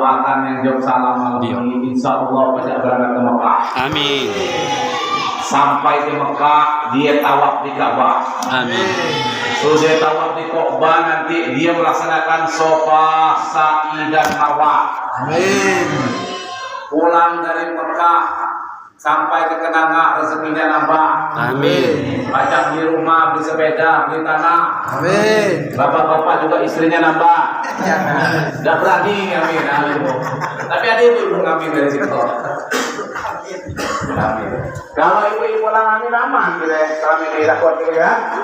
doakan yang jawab salam malam ini, insya Allah pada berangkat ke Mekah. Amin. Sampai di Mekah dia tawaf di Ka'bah. Amin. Sudah tawaf di Ka'bah, nanti dia melaksanakan Shafa, Sa'i dan Marwah. Amin. Pulang dari Mekah sampai ke Kenanga, rezekinya nambah. Amin. Pajak di rumah, beli sepeda, beli tanah. Amin. Bapak-bapak juga istrinya nambah. Gak berani, amin, amin. Tapi ada ibu ngamin dari situ. Amin. Kalau ibu-ibu lang amin aman, kami dilakukan ya.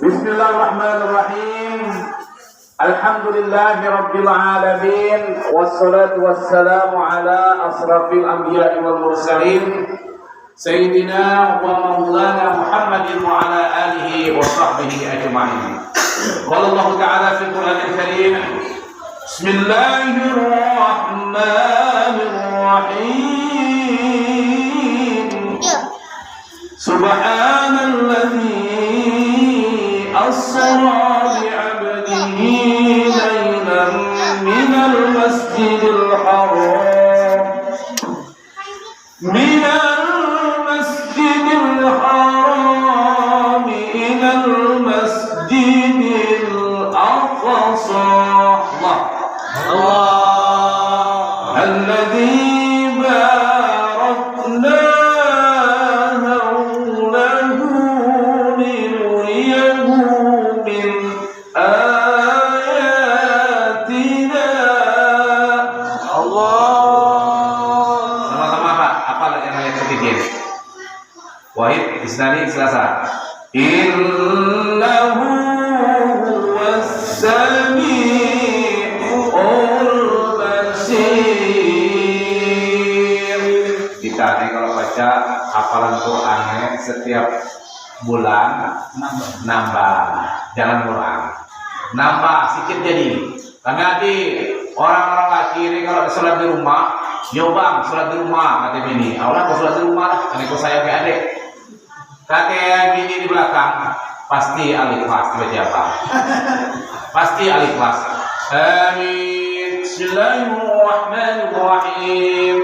Bismillahirrahmanirrahim. Alhamdulillahi Rabbil Alamin. Wassalatu wassalamu ala asrafil anbiya'i wal mursalin Sayyidina wa maulana Muhammadin wa ala alihi wa sahbihi ajma'in. Qala Allah Ta'ala fi Qur'anil Karim, Bismillahirrahmanirrahim. Subhanalladzi asra bi'abdihi laylan minal masjidil haram minal masjidil haram ilal masjidil aqsa. Allah alladzi barakna Wahid Isnani Selasa. Innahu huwas sami'ul basir. Kita nih kalau baca hafalan Quran setiap bulan nambah, jangan kurang. Nambah sedikit jadi. Karena nanti orang-orang laki ini kalau sholat di rumah, yo bang, sholat di rumah, kata bini. Allah kau sholat di rumah lah, karena kau sayang ke adik. Kata bini di belakang, pasti alif kelas, baca apa? Pasti alif kelas. Amin. Bismillahirrahmanirrahim.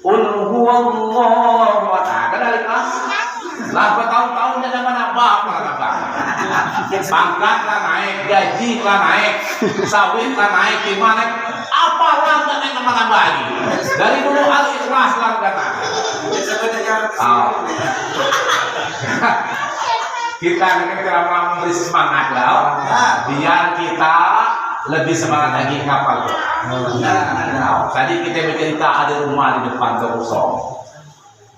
Qul huwallahu ahad. Kan alif kelas. Lah bertahun-tahunnya nama nambah, pangkatlah naik, gaji lah naik, sawit lah naik, gimana? Apa lah nggak naik nama lagi? Dari dulu al-ikhlas lah kata. Kita ini karena memberi semangat lah, biar kita lebih semangat lagi ngapal. Tadi kita bercerita ada rumah di depan kosong.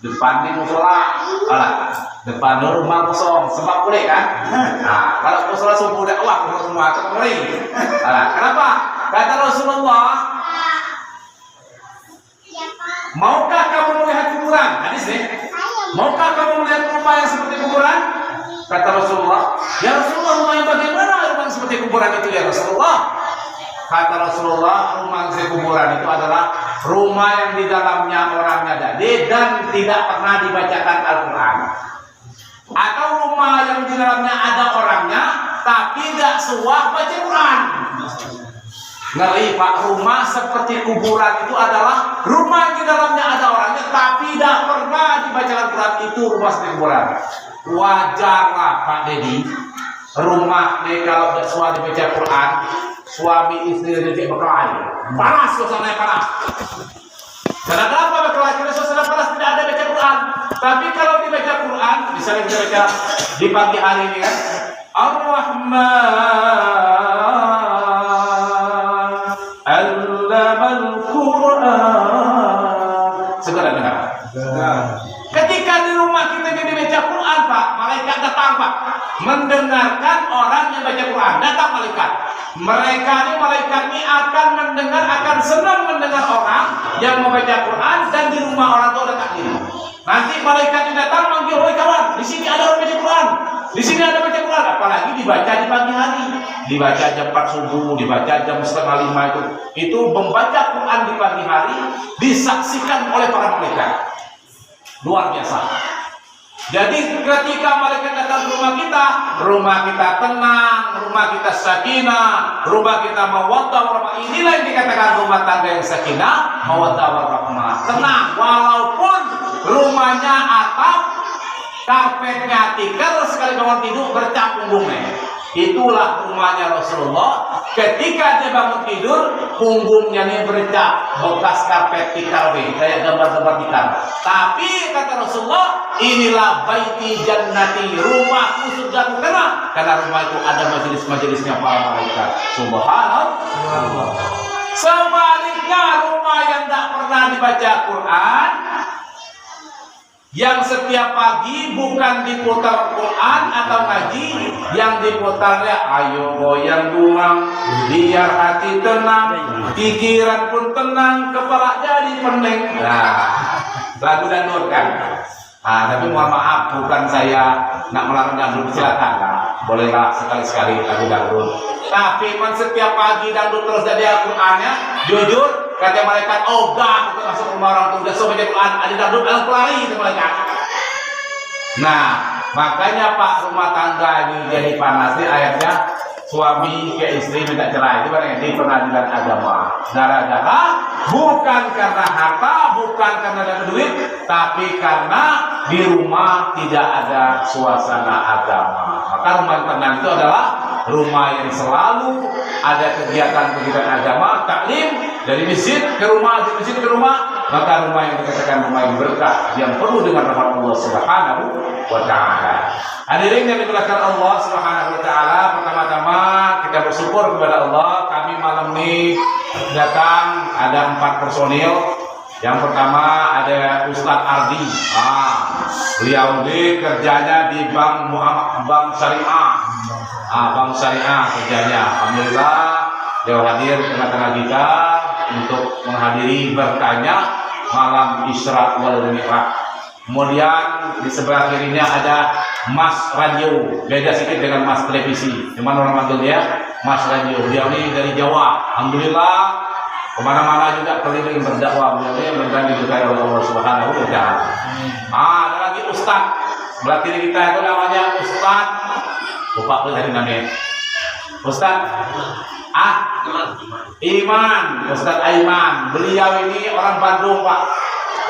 Depan di musola, depan rumah kosong, sebab boleh kan? Nah, kalau musola subuh udah awak rumah kering. Kenapa? Kata Rasulullah, maukah kamu melihat kuburan? Hadis nih. Maukah kamu melihat rumah yang seperti kuburan? Kata Rasulullah, ya Rasulullah, rumah yang bagaimana rumah yang seperti kuburan itu ya Rasulullah? Kata Rasulullah, rumah seperti kuburan itu adalah rumah yang di dalamnya orangnya ada dan tidak pernah dibacakan Al-Quran, atau rumah yang di dalamnya ada orangnya tapi tidak suah baca Quran. Ngeri pak, rumah seperti kuburan itu adalah rumah yang di dalamnya ada orangnya tapi tidak pernah dibacakan Quran, itu rumah seperti kuburan. Wajarlah Pak Dedi, rumah nih kalau tidak suah dibaca Quran, suami istri jadi berkelahi, panas suasana panas. Karena kenapa berkelahi? Karena suasana panas, tidak ada baca Quran. Tapi kalau dibaca Quran, misalnya kita baca di pagi hari ini kan, Ar-Rahman Allamal Quran. Segera dengar. Ketika di rumah kita jadi baca Quran Pak, malaikat datang Pak, mendengarkan orang yang baca Quran. Datang malaikat. Mereka ini akan mendengar, akan senang mendengar orang yang membaca Quran, dan di rumah orang itu ada takdir. Nanti malaikat ini datang manggil, "Woi kawan, di sini ada orang baca Quran. Di sini ada baca Quran." Apalagi dibaca di pagi hari. Dibaca jam 4 subuh, dibaca jam 4:30 itu membaca Quran di pagi hari disaksikan oleh para malaikat. Luar biasa. Jadi ketika malaikat datang ke rumah kita tenang, rumah kita sakinah, rumah kita mawaddah warahmah. Inilah yang dikatakan rumah tangga yang sakinah, mawaddah warahmah. Tenang, walaupun rumahnya atap, karpetnya tikar, sekali bangun tidur bercak punggungnya. Itulah rumahnya Rasulullah. Ketika dia bangun tidur, punggungnya ini bercak bekas karpet tikar, kayak gambar-gambar tikar. Tapi kata Rasulullah, inilah baiti jannati, rumahku surgaku. Karena rumah itu ada majelis-majelisnya para malaikat. Subhanallah. Sebaliknya rumah yang tak pernah dibaca Quran, yang setiap pagi bukan diputar Quran atau ngaji, yang diputarnya ayo goyang dumang, biar hati tenang, pikiran pun tenang, kepala jadi pening. Nah, lagu dangdut kan? Tapi mohon maaf, bukan saya nak melarang dangdut, silakan lah, bolehlah sekali-sekali lagu dangdut. Tapi setiap pagi dangdut terus dari Al-Qur'annya, jujur kata malaikat, oh gak, aku masuk rumah orang tuh, udah baca Quran, ada dangdut, ada pelari itu malaikat. Nah, makanya Pak, rumah tangga ini jadi panas. Ini ayatnya, suami ke istri minta cerai, itu kan di pengadilan agama. Gara-gara bukan karena harta, bukan karena ada duit, tapi karena di rumah tidak ada suasana agama. Maka rumah tenang itu adalah rumah yang selalu ada kegiatan-kegiatan agama, taklim dari masjid ke rumah, dari masjid ke rumah. Maka rumah yang dikatakan rumah yang berkah, yang penuh dengan rahmat Allah Subhanahu wa Ta'ala. Hadirin yang dimuliakan Allah Subhanahu wa Ta'ala, pertama-tama kita bersyukur kepada Allah. Kami malam ini datang ada 4 personil. Yang pertama ada Ustadz Ardi. Beliau ini kerjanya di Bank Syariah. Bank Syariah kerjanya. Alhamdulillah dia hadir di tengah-tengah kita untuk menghadiri berkahnya malam Isra wal Mi'raj. Kemudian di sebelah kirinya ada Mas Radio, beda sedikit dengan Mas Televisi. Cuman orang manggil dia Mas Radio. Dia ini dari Jawa. Alhamdulillah kemana-mana juga keliling berdakwah. Beliau ini berani diberkahi oleh Allah Subhanahu wa Ta'ala. Ada lagi Ustadz sebelah kiri kita itu namanya Ustadz, lupa tadi namanya Ustadz Iman, Ustadz Aiman. Beliau ini orang Bandung Pak,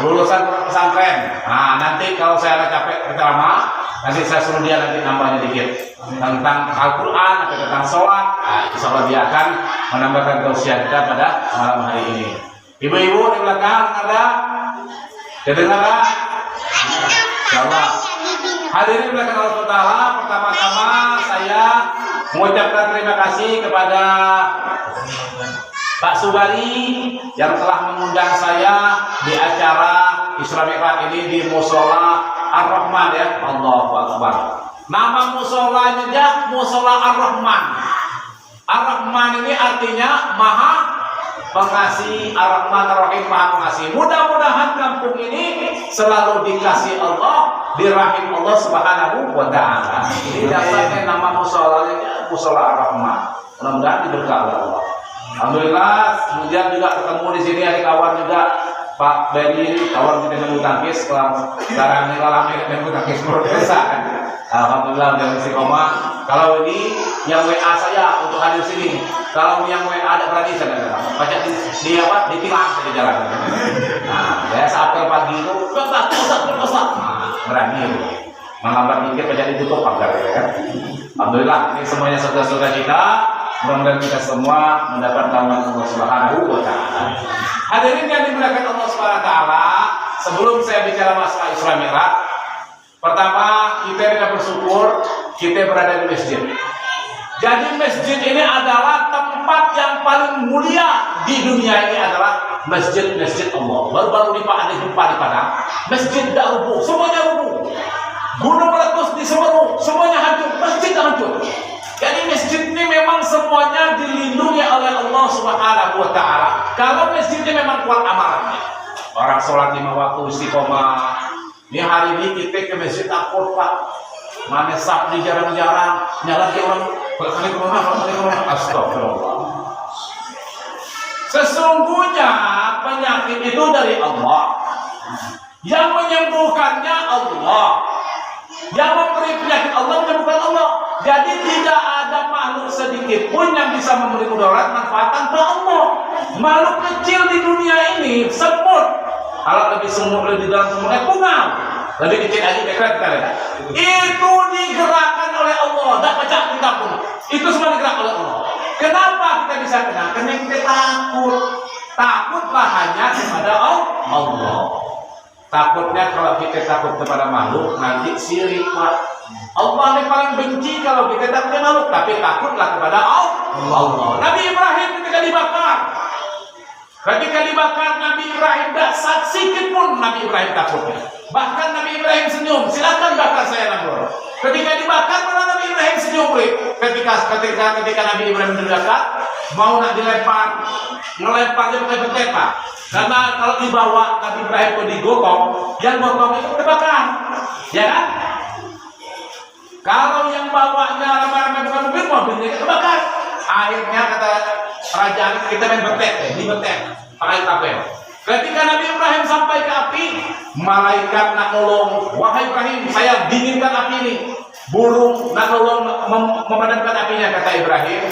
lulusan pesantren. Nanti kalau saya ada capek ceramah, nanti saya suruh dia nanti nambahnya dikit tentang Al-Quran atau tentang sholat. Insya Allah dia akan menambahkan tausiah kita pada malam hari ini. Ibu-ibu di belakang ada? Kedengar? Insya Allah. Hadirin belakang Allah Ta'ala, pertama-tama saya mengucapkan terima kasih kepada Pak Subari yang telah mengundang saya di acara Isra Mi'raj ini di Musola Ar-Rahman ya. Allahu Akbar. Nama musolanya aja Musola Ar-Rahman. Ar-Rahman ini artinya Maha Pengasih, Ar-Rahman Ar-Rahim Maha Pengasih. Mudah-mudahan kampung ini selalu dikasih Allah, dirahim Allah Subhanahu wa Ta'ala. Ini dasarnya nama musolanya Musola Ar-Rahman. Mudah-mudahan diberkahi oleh Allah. Alhamdulillah, kemudian juga ketemu di sini ada kawan juga Pak Beni, kawan kita yang bulu tangkis, sekarang ini alami yang bulu tangkis desa kan. Alhamdulillah udah istiqomah. Kalau ini yang WA saya untuk hadir sini, kalau yang WA ada berani saya datang. Baca di apa? Ditilang saya di jalan. Saya saat pagi itu, Ustaz, berani. Melambat dikit baca ditutup pagar ya kan. Alhamdulillah ini semuanya saudara-saudara kita. Mudah-mudahan kita semua mendapat rahmat Allah Subhanahu wa Ta'ala. Hadirin yang dimuliakan Allah Subhanahu wa Ta'ala, sebelum saya bicara masalah Isra Mi'raj, pertama kita tidak bersyukur kita berada di masjid. Jadi masjid ini adalah tempat yang paling mulia di dunia ini, adalah masjid-masjid Allah. Baru-baru ada jumpa di Padang, masjid tidak rubuh, semuanya rubuh. Gunung meletus di Semeru, semuanya hancur, masjid hancur. Jadi masjid ini memang semuanya dilindungi oleh Allah Subhanahu wa Ta'ala. Kalau masjidnya memang kuat amalannya. Orang sholat 5 waktu istiqomah. Ini hari ini kita ke masjid takut Pak. Mana sabdi jarang-jarang, nyala ke orang berkali ke rumah. Astagfirullah. Sesungguhnya penyakit itu dari Allah. Yang menyembuhkannya Allah. Yang memberi penyakit Allah bukan Allah. Jadi tidak ada makhluk sedikit pun yang bisa memberi mudarat manfaat tanpa Allah. Makhluk kecil di dunia ini, semut. Kalau lebih semut lebih dalam semutnya pungal. Lebih kecil lagi dekat kita. Itu digerakkan oleh Allah. Tak pecah kita pun. Itu semua digerakkan oleh Allah. Kenapa kita bisa kena? Karena kita takut. Takut hanya kepada Allah. Takutnya kalau kita takut kepada makhluk nanti sirik, Pak. Allah yang paling benci kalau kita takut makhluk, tapi takutlah kepada Allah. Nabi Ibrahim ketika dibakar, Nabi Ibrahim tidak sedikit pun Nabi Ibrahim takutnya. Bahkan Nabi Ibrahim senyum, silakan bakar saya Namrud. Ketika dibakar malah Nabi Ibrahim senyum. Ketika Nabi Ibrahim dibakar, mau nak dilempar, ngelemparnya pakai peteka. Karena kalau dibawa Nabi Ibrahim itu digotong, yang gotong itu terbakar, ya kan? Kalau yang bawanya ramai-ramai bukan mobilnya terbakar. Akhirnya kata kerajaan kita main betek, dibetek, pakai tapel. Ketika Nabi Ibrahim sampai ke api, malaikat nak nolong, wahai Ibrahim, saya dinginkan api ini. Burung nak nolong memadamkan apinya, kata Ibrahim.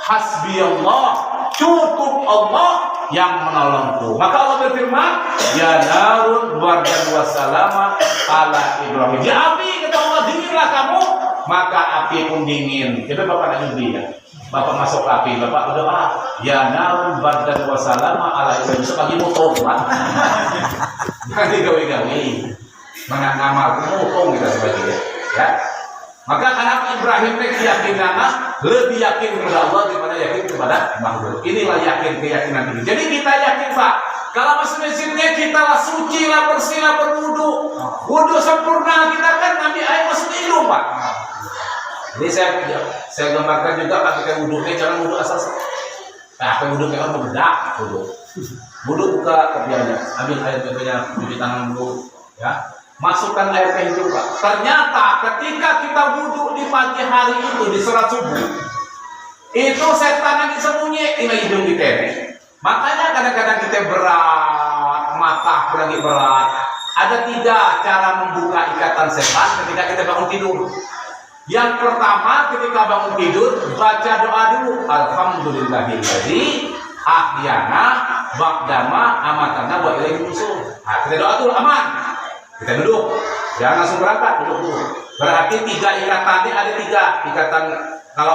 Hasbi Allah, cukup Allah yang menolongku. Maka Allah berfirman, ya narun bardan wassalama ala Ibrahim. Ya api, kata Allah, dinginlah kamu, maka api pun dingin. Jadi Bapak nak nyubi ya. Bapak masuk ke api, Bapak berdoa, ya narun bardan wassalama ala Ibrahim. Sebagai motor, Pak. Nanti gawe-gawe. Mana ngamal motong kita sebagai ya. Maka kenapa Ibrahim keyakinannya lebih yakin kepada Allah daripada yakin kepada makhluk. Inilah yakin keyakinan ini. Jadi kita yakin, Pak, kalau mesinnya kita lah suci lah, bersih lah, berwudu, wudu sempurna kita kan Nabi air masuk hidung, Pak. Jadi saya gambarkan juga ketika wudunya jangan wudu asal. Nah, wudu kayak orang bedak, wudu buka kopiahnya, ambil air kopiahnya, cuci tangan dulu, ya. Masukkan air teh itu, Pak. Ternyata ketika kita wudhu di pagi hari itu di sholat subuh, itu setan lagi sembunyi di hidung kita. Makanya kadang-kadang kita berat, mata lagi berat. Ada 3 cara membuka ikatan setan ketika kita bangun tidur. Yang pertama, ketika bangun tidur, baca doa dulu. Alhamdulillahilladzi ahyana ba'dama amatana wa ilaihi nusyur. Nah, kita doa dulu aman. Kita duduk, jangan langsung berangkat, duduk dulu. Berarti 3 ikatan ini ada 3 ikatan. Kalau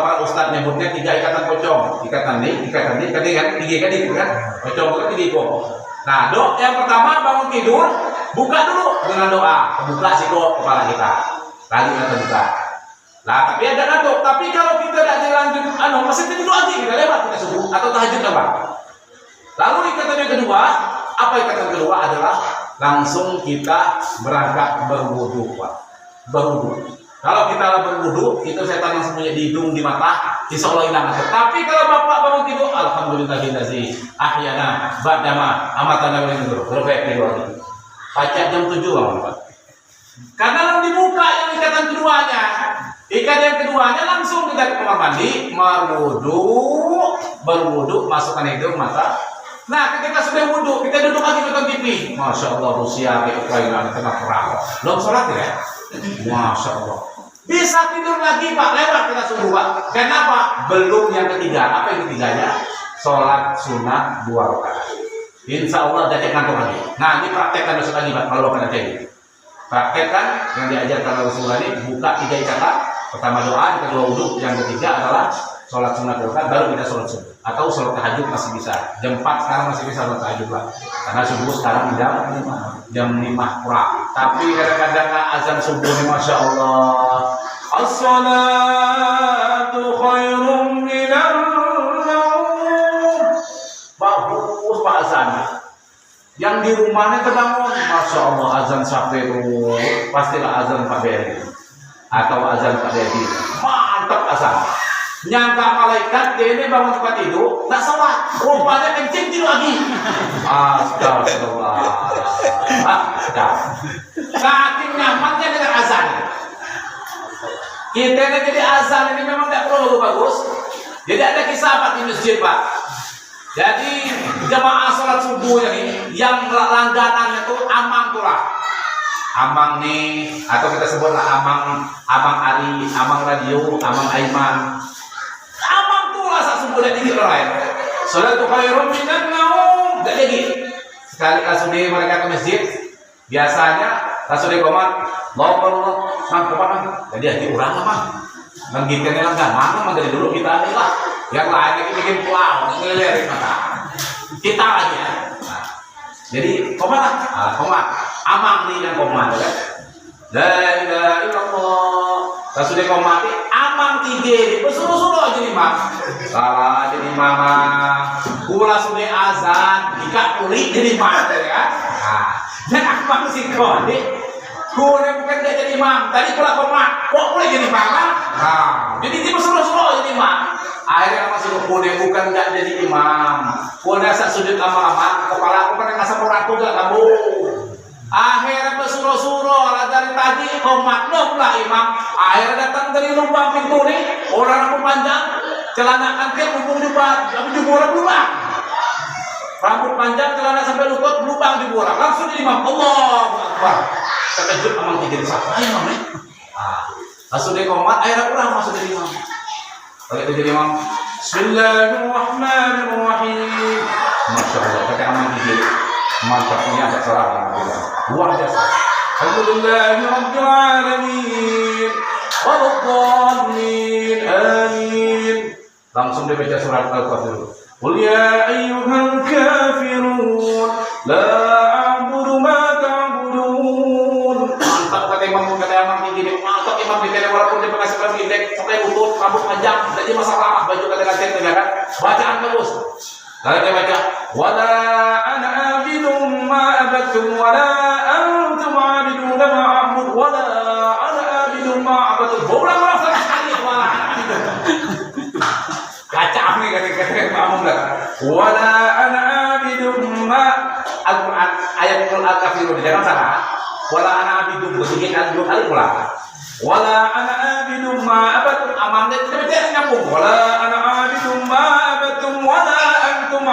para ustadz nyebutnya 3 ikatan pocong. Ikatan ini kan 3 kan itu kan. Pocong itu 3 ikut. Nah, yang pertama bangun tidur, buka dulu dengan doa. Buka siko kepala kita. Lagi kita buka. Nah, tapi ada ngantuk. Tapi kalau kita tidak dilanjut, masih tidur lagi kita lewat kita subuh atau tahajud apa. Lalu ikatan yang kedua, apa ikatan kedua adalah langsung kita berangkat berwudu, Pak. Berwudu. Kalau kita berwudu, itu setan yang sembunyi di hidung, di mata, insya Allah hilang. Tapi kalau Bapak bangun tidur, alhamdulillahilladzi ahyana ba'dama amatana wa ilaihi nusyur. Berbaik tidur lagi. Baca jam 7 Pak. Karena lalu dibuka yang ikatan keduanya. Ikatan yang keduanya langsung kita ke kamar mandi, berwudu, masukkan hidung, mata. Nah, ketika sudah wudhu, kita duduk lagi nonton TV. Masya Allah, Rusia, Ukraina, tengah perang. Belum sholat ya? Masya Allah. Bisa tidur lagi, Pak, lewat kita subuh, Pak. Kenapa? Belum yang ketiga. Apa yang ketiganya? Sholat sunat 2 rakaat. Insya Allah ada ngantuk lagi. Nah, ini praktekkan besok lagi, Pak, kalau Bapak nanti. Praktekkan yang diajarkan Rasulullah ini, buka 3 ikatan. Pertama doa, yang kedua wudhu, yang ketiga adalah sholat sunat 2 rakaat, baru kita sholat subuh. Atau sholat tahajud masih bisa. Jam 4 sekarang masih bisa sholat tahajud, Pak. Karena subuh sekarang jam 5 kurang. Tapi kadang-kadang azan subuh ini Masya Allah. As-salatu khairum minan naum. Bagus Pak azannya. Yang di rumahnya terbangun, Masya Allah, azan siapa itu? Pastilah azan Pak Beri atau azan Pak Dedi. Mantap azan. Nyangka malaikat dia ini bangun tempat tidur, tak sholat, rupanya kencing tidur lagi. Astagfirullah. Saking nyamannya dengan azan. Kita ini jadi azan ini memang tidak perlu bagus. Jadi ada kisah Pak di masjid, Pak. Jadi jamaah sholat subuh ini yang langganannya itu Amang Turah. Amang nih, atau kita sebutlah Amang Ari, Amang Radio, Amang Aiman. Amang tuh rasa sumber dikit orang. Salatu khairum minan naum. Enggak jadi. Sekali kasudi mereka ke masjid, biasanya kasudi komat, Allah, mang komat. Jadi hati orang mah. Menggitkan yang gampang, dari dulu kita ini lah. Yang lain lagi bikin pulau, ngelirik mata. Kita lagi ya. Nah, jadi komat lah, komat. Amang nih yang komat kan. La ilaha illallah. Kasudi komat, amang tiga, bersuruh-suruh jadi mak. Salah jadi mama. Kula sudah azan, jika kulit jadi mak ya. Nah, dan amang si kode. Kule bukan dia jadi imam, tadi pula komat, kok boleh jadi imam? Nah, jadi dia bersuruh-suruh jadi imam. Akhirnya masih kule bukan nggak jadi imam. Kule sak sujud lama-lama, kepala aku kan nggak semurah tuh gak kamu. Akhirnya bersuruh-suruh, dari tadi komat lo pula imam. Akhirnya datang dari lubang pintu nih, orang rambut panjang, celana kantil lubang jubah, jubah lubang. Rambut panjang, celana sampai lutut, lubang jubah. Langsung jadi imam. Allahu Akbar. Terkejut amang tiga di sana, ayo imam nih. Langsung dia komat, akhirnya orang masuk jadi imam. Kalau itu jadi imam, Bismillahirrahmanirrahim. Masya Allah, kata amang tiga, mantapnya agak salah. Luar biasa. Alhamdulillahirabbil alamin. Wad-dallin. Amin. Langsung dia baca surat Al-Kafirun. Qul ya ayyuhal kafirun, la a'budu ma ta'budun. Mantap kata imam tinggi, mantap imam tinggi walaupun dia pakai seragam indek, pakai lutut, rambut panjang, jadi masalah baju kata-kata kan. Bacaan terus. Lalu dia baca, wala ana abidum ma abadtum wala antum abidun ma a'bud wala ana abidum ma abadtum. Ulang sekali wala abidun. Kacau nih kata-kata kamu dah. Wala ana abidum ma Al-Quran ayat Al-Kafirun jangan salah. Wala ana abidum begini kan dua kali pula. Wala ana abidum ma abadtum amannya tidak nyambung. Wala ana abidum ma abadtum wala antum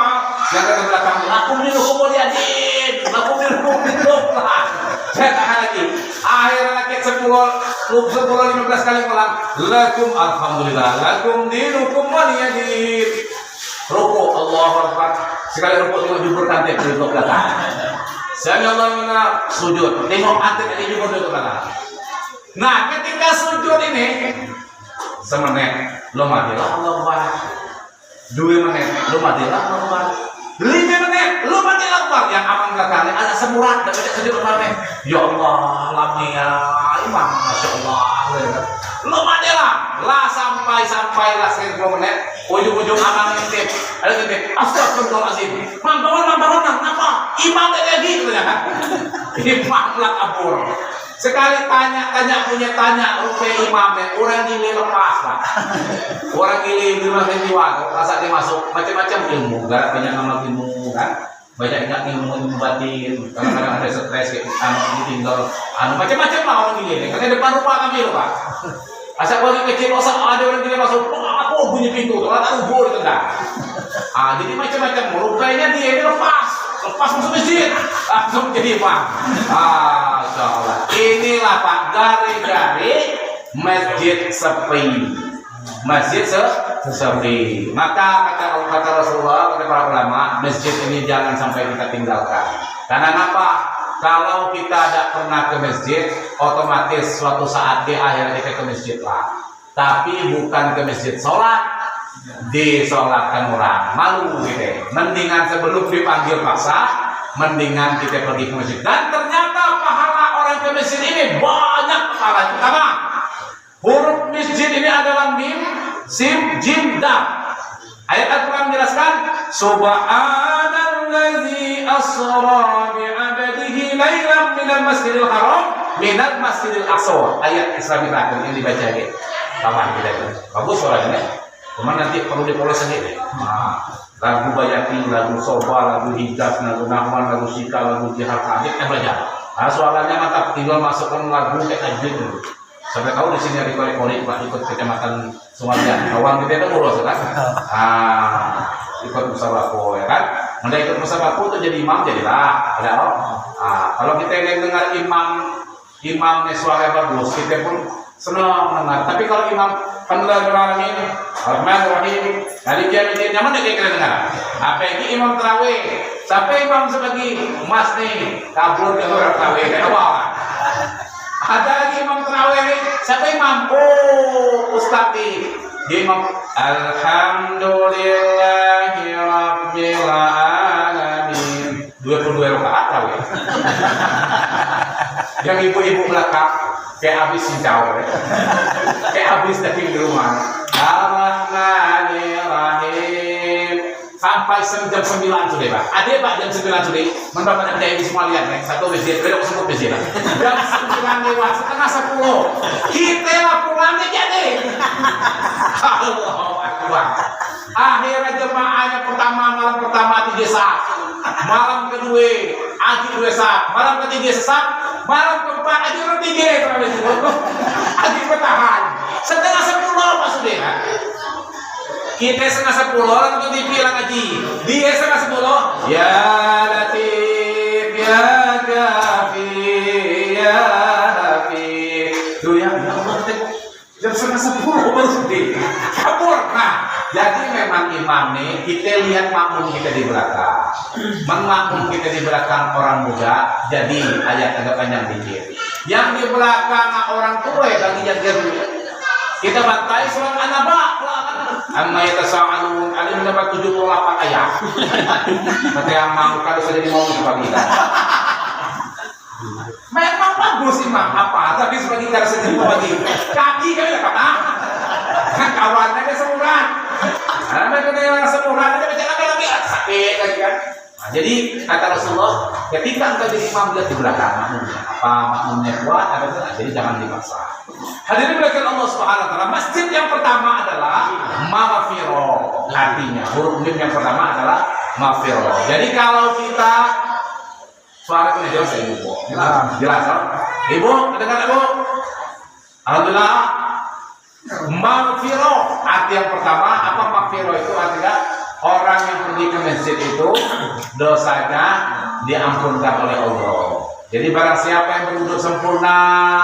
yang ke belakang. Aku minum kemudian aku minum lah. Saya tahan lagi. Akhirnya lagi 10, 15 kali ulang. Lakum alhamdulillah. Lakum dinukum waliyadin. Rukuk Allahu Akbar. Sekali rukuk tengok jubur kantek ke belakang. Sami Allahu liman sujud. Tengok kantek ke jubur ke belakang. Nah, ketika sujud ini semenit lo matilah Allahu Akbar. 2 menit lo matilah Allahu Akbar. 5 menit lu mati lapar yang aman belakangnya ada semurat dan tidak sujud kemarin. Ya Allah lamnya imam masya Allah lu mati lah sampai lah 10 menit ujung-ujung aman ngintip ada ngintip astagfirullahaladzim mampangan apa imam kayak gitu ya kan. Imam lah kabur sekali tanya rupiah imamnya orang gile lepas lah. Orang gile di rumah jiwa rasa dia masuk macam-macam ilmu gak banyak nama ilmu kan banyak ilmu batin kadang-kadang ada stres kayak ditinggal macam-macam lah orang gile karena depan rumah kami loh Pak. Asal orang kecil ada orang gile masuk aku bunyi pintu ternyata ubur tendang. Jadi macam-macam rupanya dia ini lepas masuk masjid langsung jadi imam. Masya Allah. Inilah Pak gari-gari masjid sepi. Masjid sepi. Maka kata Rasulullah, kata para ulama, masjid ini jangan sampai kita tinggalkan. Karena apa? Kalau kita tidak pernah ke masjid, otomatis suatu saat di akhir kita ke masjid lah. Tapi bukan ke masjid sholat, disolatkan orang malu gitu. Mendingan sebelum dipanggil paksa, mendingan kita pergi ke masjid. Dan ternyata pahala orang ke masjid ini banyak pahala. Pertama, huruf masjid ini adalah mim, sim, jim, dal. Ayat Al-Quran menjelaskan, Subhanallazi asra bi'abadihi laylan minal masjidil haram minal masjidil aqsa. Ayat Islam terakhir yang dibaca gitu. Taman kita itu. Bagus suaranya. Cuma nanti perlu dipoles sendiri. Lagu Bayati, lagu Soba, lagu Hijaz, lagu Nahwan, lagu Sika, lagu Jihad Hadid, belajar. Suaranya mantap. Tinggal masukkan lagu kayak tajwid dulu. Sampai tahu di sini ada korek-korek Pak ikut kecamatan Sumatera. Kawan kita itu ngurus kan? Ikut musabako ya kan? Mereka ikut musabako itu jadi imam jadilah. Ada kalau kita yang dengar imam imamnya suara bagus, kita pun senang dengar. Tapi kalau imam Alhamdulillahirrahmanirrahim, Rahmanirrahim, Maliki Yaumiddin, nyaman deh kita dengar. Apa ini imam tarawih? Sampai imam sebagai mas nih, kabur ke orang tarawih ke bawah. Ada lagi imam tarawih nih, sampai imam, oh ustaz nih, dia imam Alhamdulillahi Rabbil Alamin. 22 rakaat tarawih. Yang ibu-ibu belakang kayak habis cincau, kayak habis daging di rumah. Ar-Rahmanir-Rahim sampai jam 9 sudah Pak. Ada Pak jam 9 sudah. Mendapat ada yang semua lihat nih. Satu masjid, belok sebut masjid. Jam 9 lewat setengah 10. Kita lah pulang deh jadi. Allahu Akbar. Akhirnya jemaahnya malam pertama 3 saat. Malam kedua Aji 2 saat. Malam ketiga sesak. Malam keempat Aji orang 3. Aji bertahan. Setengah 10 Pak Saudara. Kita setengah 10 orang itu dibilang Aji. Dia setengah 10. Ya Latif ya Kafi ya Hafiz. Tuh ya Allah tengok. Jam setengah 10 baru sedih. Kabur. Nah, jadi memang imam nih, kita lihat makmum kita di belakang. Makmum kita di belakang orang muda, jadi ayat agak panjang dikit. Yang di belakang orang tua lagi jaga. Kita bantai surat An-Naba. Amma yatasaalun, alim dapat 78 ayat. Kata yang mau kalau sudah mau bagi. Memang bagus imam apa, tapi sebagai cara sendiri bagi. Kaki kami dapat kawannya dia semuran. Karena kena yang semuran dia baca lagi sakit lagi kan. Nah, jadi kata Rasulullah, ketika engkau jadi imam lihat di belakang makmumnya, apa makmumnya kuat atau tidak, jadi jangan dipaksa. Hadirin belakang Allah Subhanahu Wa Taala. Masjid yang pertama adalah maghfirah. Artinya huruf mim yang pertama adalah maghfirah. Jadi kalau kita suara itu jelas ya Ibu. Jelas kan? Ibu, dengar Ibu? Alhamdulillah. Maghfirah. Arti yang pertama apa maghfirah itu artinya orang yang pergi ke masjid itu dosanya diampunkan oleh Allah. Jadi barang siapa yang berwudu sempurna,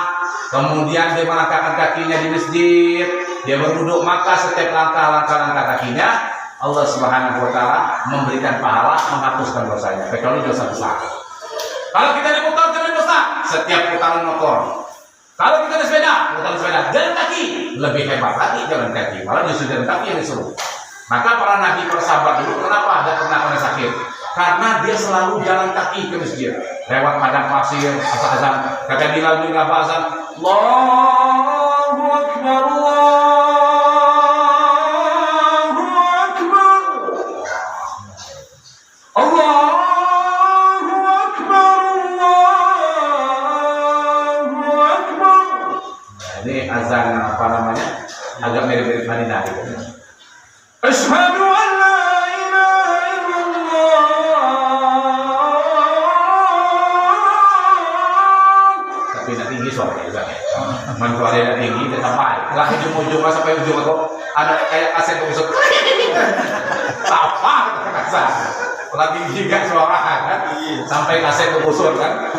kemudian dia melangkahkan kakinya di masjid, dia berwudu, maka setiap langkah kakinya Allah Subhanahu Wa Taala memberikan pahala menghapuskan dosanya, kecuali dosa besar. Kalau kita naik motor jalan dosa, setiap putaran motor. Kalau kita naik sepeda, putaran sepeda. Jalan kaki, lebih hebat lagi jalan kaki. Malah justru jalan kaki yang disuruh. Maka para nabi, para sahabat dulu kenapa ada pernah kena sakit? Karena dia selalu jalan kaki ke masjid. Lewat padang pasir, azan. Kata Bilal bin Rabah azan, Allahu Akbar, Allahu Akbar. Allahu Akbar, Allahu Akbar. Nah, ini azan apa namanya? Agak mirip-mirip Madinah gitu. Asyhadu an la ilaha illallah. Tapi nanti tinggi suaranya juga. Suaranya tinggi dan sampai. Lah ujung-ujung sampai ujung itu ada kayak kaset busuk. Apa kata lagi juga suara kan? Sampai kaset busuk kan?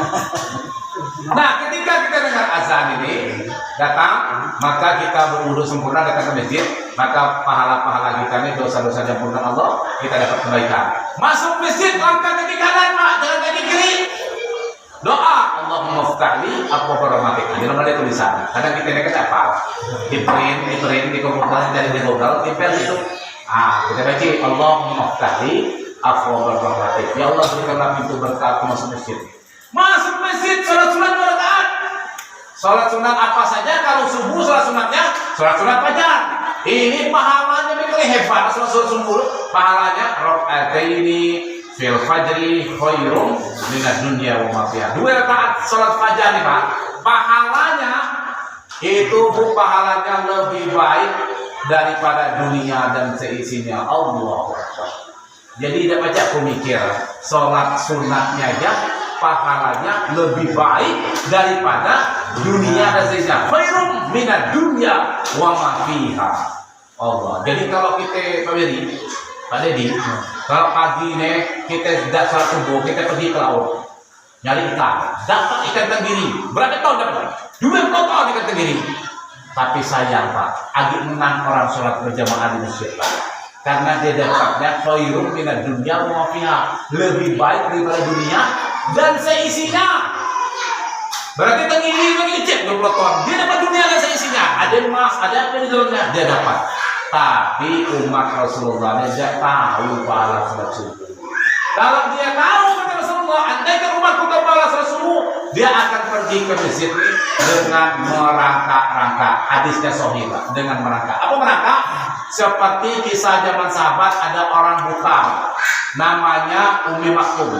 Nah, ketika kita dengar azan ini datang, maka kita berwudu sempurna datang ke masjid, maka pahala-pahala kita ini dosa-dosa diampunkan Allah, kita dapat kebaikan. Masuk masjid langkah kaki kanan, Pak, jangan kaki kiri. Doa Allahumma ftahli abwaaba rahmatik. Jangan ada tulisan. Kadang kita ini kan apa? Di print di komputer dari di Google, tempel itu. Kita baca Allahumma ftahli abwaaba rahmatik. Ya Allah, berikanlah pintu berkat masuk masjid. Masuk masjid, sholat sunat 2 rakaat. Sholat sunat apa saja? Kalau subuh sholat sunatnya, sholat sunat fajar. Ini pahalanya begitu hebat. Sholat subuh pahalanya rakaataini fil fajri khairum minad dunya wa ma fiha. 2 rakaat sholat fajar nih Pak. Pahalanya itu pahalanya lebih baik daripada dunia dan seisinya. Allahu Akbar. Jadi tidak baca aku mikir sholat sunatnya aja pahalanya lebih baik daripada dunia dan seisinya. Khairum minad dunya wa ma fiha. Allah. Jadi kalau kita Pak Dedi, kalau pagi nih kita tidak sholat subuh, kita pergi ke laut. nyari ikan, dapat ikan tenggiri, berapa tahun dapat? 20 tahun ikan tenggiri. Tapi sayang Pak, agak menang orang sholat berjamaah di masjid Pak, karena dia dapatnya khairun minad dunya wa ma fiha, lebih baik daripada dunia dan seisinya. Berarti tenggiri ini kecil 20 tahun, dia dapat dunia dan seisinya, ada emas, ada apa di dalamnya, dia dapat. Tapi umat Rasulullah tidak tahu pahala sholat subuh. Kalau dia tahu kata Rasulullah, andaikan umatku tahu pahala sholat subuh, dia akan pergi ke masjid ini dengan merangkak-rangkak. Hadisnya sahih Pak, dengan merangkak. Apa merangkak? Seperti kisah zaman sahabat, ada orang buta namanya Ummi Maktum.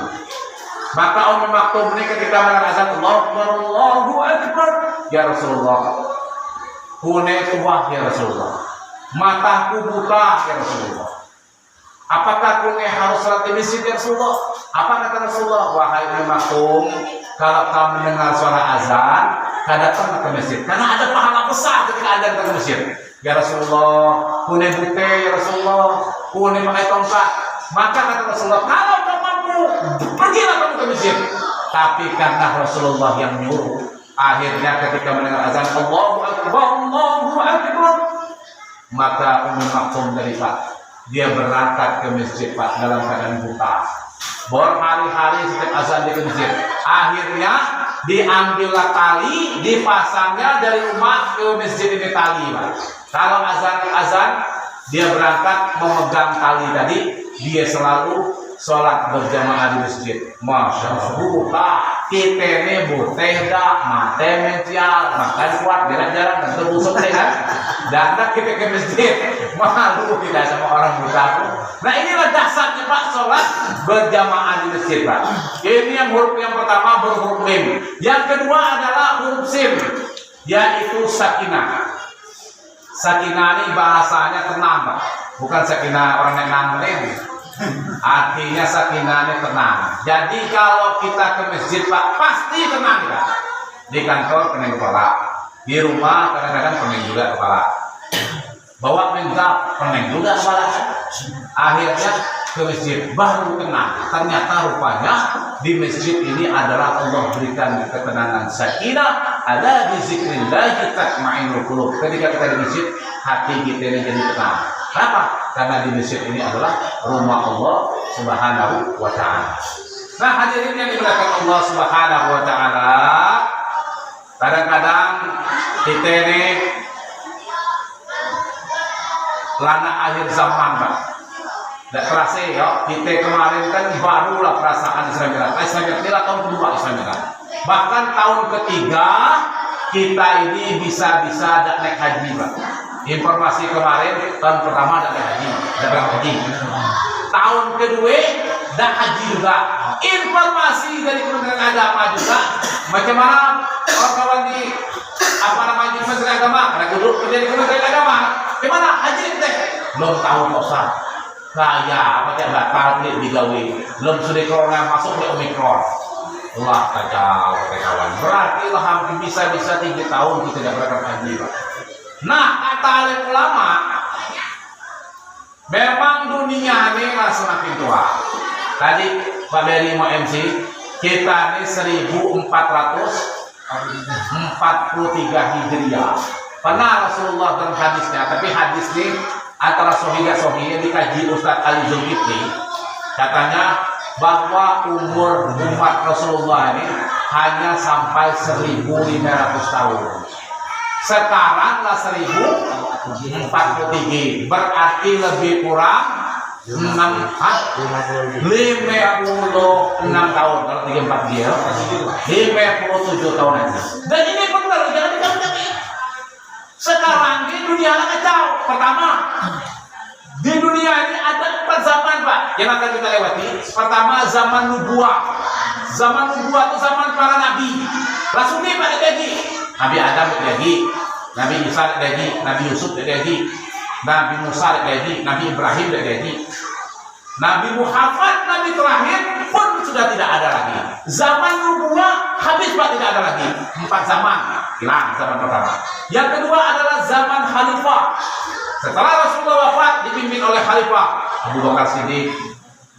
Maka Ummi Maktum ini ketika mendengar azan Allahu Akbar, ya Rasulullah, kune tua ya Rasulullah, mataku buta ya Rasulullah, apakah kune harus salat di masjid ya Rasulullah? Apa kata Rasulullah? Wahai Ummi Maktum, kalau kamu mendengar suara azan, datang ke masjid, karena ada pahala besar ketika Anda datang ke masjid. Ya Rasulullah, kune bute ya Rasulullah, kune pakai tongkat. Maka kata Rasulullah, kalau kamu mampu, pergilah kamu ke masjid. Tapi karena Rasulullah yang nyuruh, akhirnya ketika mendengar azan Allahu Akbar, Allahu Akbar, maka Ummi Maktum dari Pak, dia berangkat ke masjid Pak dalam keadaan buta. Berhari-hari setiap azan di masjid. Akhirnya diambillah tali, dipasangnya dari rumah ke masjid ini tali Pak. Kalau azan dia berangkat memegang tali tadi, dia selalu sholat berjamaah di masjid. Masya Allah, buka kita ini buteh dak, mate mencial, makan kuat, jalan-jalan dan terbusuk kan. Dan kita ke masjid, malu tidak sama orang buta. Nah inilah dasarnya Pak, sholat berjamaah di masjid Pak. Ini yang huruf yang pertama berhuruf mim. Yang kedua adalah huruf sin, yaitu sakinah. Sakinah ini bahasanya tenang Pak, bukan sakinah orang yang nanggung. Artinya sakinah ini tenang. Jadi kalau kita ke masjid Pak, pasti tenang Pak. Di kantor pening kepala, di rumah kadang-kadang pening juga kepala, bawa minta pening juga kepala. Akhirnya ke masjid baru tenang. Ternyata rupanya di masjid ini adalah Allah berikan ketenangan sakinah. Ala bi zikrillah tatma'innul qulub. Ketika kita di masjid, hati kita ini jadi tenang. Kenapa? Karena di masjid ini adalah rumah Allah Subhanahu wa ta'ala. Nah, hadirin yang dimuliakan Allah Subhanahu wa ta'ala, kadang-kadang kita ini lana akhir zaman Pak. Tidak terasa ya, kita kemarin kan barulah perasaan Islam Mi'raj. Islam Mi'raj tahun kedua Islam Mi'raj. Bahkan tahun ketiga kita ini bisa ada naik haji Pak. Informasi kemarin tahun pertama ada haji, tahun kedua ada haji juga. Informasi dari Kementerian Agama juga, macam mana kawan-kawan di di Kementerian Agama, karena duduk kerja di Kementerian Agama, gimana haji kita? Belum tahu Pak Ustaz. Kaya apa yang batal digawe, belum sudah corona masuk di Omikron. Wah kacau kawan. Berarti lah hampir bisa 3 tahun kita tidak berangkat haji Pak. Nah, kata alim ulama, memang dunia ini semakin tua. Tadi Pak Beri mau MC, kita ini 1443 Hijriah. Pernah Rasulullah dalam hadisnya, tapi hadis ini antara sahih dikaji Ustadz Ali Zulkifli, katanya bahwa umur umat Rasulullah ini hanya sampai 1500 tahun. Sekarang lah 1043, berarti lebih kurang 56 tahun. Kalau 34 dia 57 tahun aja. Dan ini benar, jangan dikatakan. Sekarang di dunia kacau. Pertama, di dunia ini ada 4 zaman Pak yang akan kita lewati. Pertama, zaman nubuah. Zaman nubuah itu zaman para nabi. Langsung nih Pak lagi. Nabi Adam lagi, Nabi Isa lagi, Nabi Yusuf lagi, Nabi Musa lagi, Nabi Ibrahim lagi, Nabi Muhammad, Nabi terakhir pun sudah tidak ada lagi. Zaman nubuah habis Pak, tidak ada lagi. 4 zaman hilang zaman pertama. Yang kedua adalah zaman khalifah. Setelah Rasulullah wafat dipimpin oleh khalifah Abu Bakar Siddiq,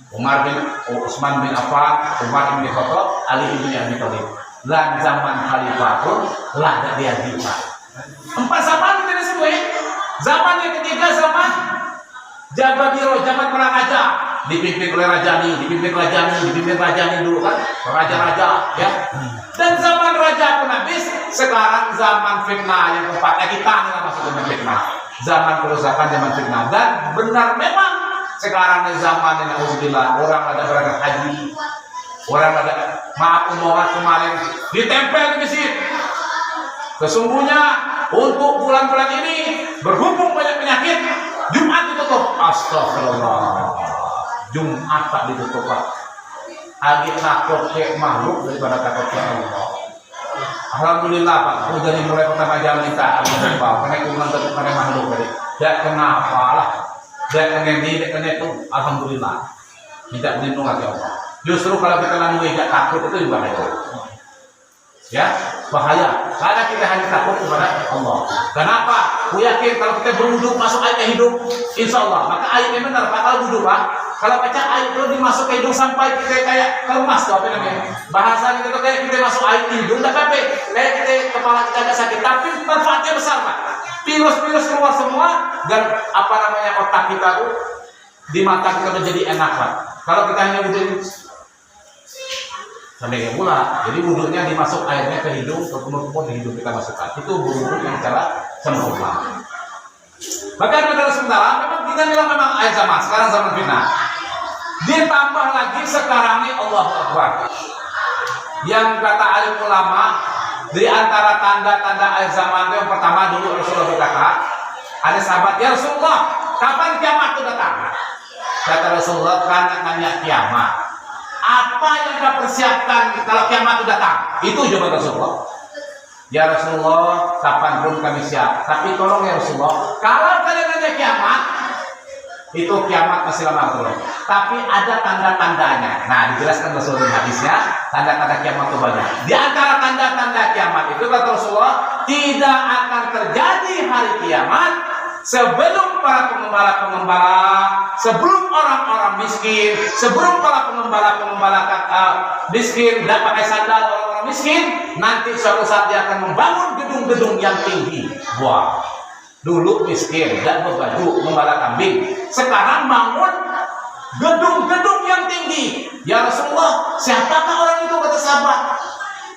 Umar bin Utsman bin Affan, Umar bin Khattab, Ali bin Abi Thalib. Lan zaman khalifah pun lah dia kita. 4 zaman kita disebut. Zaman yang ketiga zaman Jababiro, zaman perang raja, dipimpin oleh dipimpin raja ni dulu kan, raja-raja ya. Dan zaman raja pun habis, sekarang zaman fitnah yang keempat. Kita ini masuk zaman fitnah. Zaman kerusakan, zaman fitnah. Dan benar memang sekarang zaman ini alhamdulillah orang ada berangkat haji, orang ada maaf umroh kemarin ditempel di masjid. Sesungguhnya untuk bulan-bulan ini berhubung banyak penyakit, Jumat ditutup. Astagfirullah. Jumat tak ditutup Pak. Agak takut ke makhluk daripada takut ke Allah. Alhamdulillah Pak. Aku dari mulai pertama jam kita Alhamdulillah. Karena itu menentukan pada makhluk tadi. Tidak kenapa lah. Tidak kena ini, tidak kena itu. Alhamdulillah. Tidak melindungi lagi Allah. Justru kalau kita lalu tidak takut itu juga bahaya. Ya, bahaya. Karena kita hanya takut kepada Allah. Kenapa? Aku yakin kalau kita berwudu masuk air ke hidung, insya Allah. Maka airnya benar. Pak, kalau wudu Pak, kalau baca air itu dimasuk ke hidung sampai kita kayak kemas tuh apa namanya? Bahasa kita tuh kayak kita masuk air ke hidung, tapi kayak kita kepala kita agak sakit. Tapi manfaatnya besar Pak. Virus-virus keluar semua dan apa namanya otak kita tuh di mata kita menjadi enak Pak. Kalau kita hanya wudu sampai pula, jadi wudhunya dimasuk airnya ke hidung, ke kumur-kumur di hidung kita masukkan. Itu wudhu yang cara sempurna. Maka negara sementara, memang kita bilang memang air zaman, sekarang zaman fitnah. Ditambah lagi sekarang ini Allahu Akbar. Yang kata alim ulama, di antara tanda-tanda air zaman itu yang pertama dulu Rasulullah berkata, ada sahabat, ya Rasulullah, kapan kiamat itu datang? Kata Rasulullah, kan nanya kiamat. Apa yang kita persiapkan kalau kiamat itu datang? Itu jawaban Rasulullah. Ya Rasulullah, kapanpun kami siap. Tapi tolong ya Rasulullah, kalau kalian ada kiamat, itu kiamat masih lama Rasulullah. Tapi ada tanda-tandanya. Nah, dijelaskan Rasulullah hadisnya, tanda-tanda kiamat itu banyak. Di antara tanda-tanda kiamat itu kata Rasulullah, tidak akan terjadi hari kiamat sebelum para pengembala, sebelum orang-orang miskin, sebelum para pengembala miskin tidak pakai sandal orang-orang miskin, nanti suatu saat dia akan membangun gedung-gedung yang tinggi. Wah, dulu miskin, tidak berbaju, gembala kambing. Sekarang bangun gedung-gedung yang tinggi. Ya Rasulullah, siapakah orang itu kata sahabat?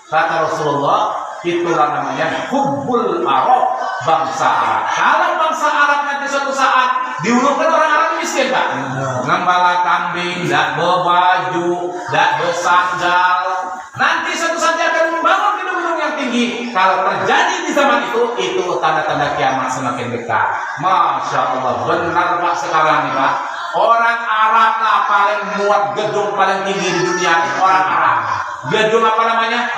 Kata Rasulullah, itulah namanya hubbul Arab, bangsa Arab. Kalau bangsa Arab nanti suatu saat diulungkan orang-orang miskin Pak, ngembala kambing, tidak berbaju, tidak bersandal, nanti suatu saat dia akan membangun gedung-gedung yang tinggi. Kalau terjadi di zaman itu tanda-tanda kiamat semakin dekat. Masya Allah, benar Pak sekarang nih Pak. Orang Arab lah paling muat gedung paling tinggi di dunia ini, orang Arab. Gedung apa namanya?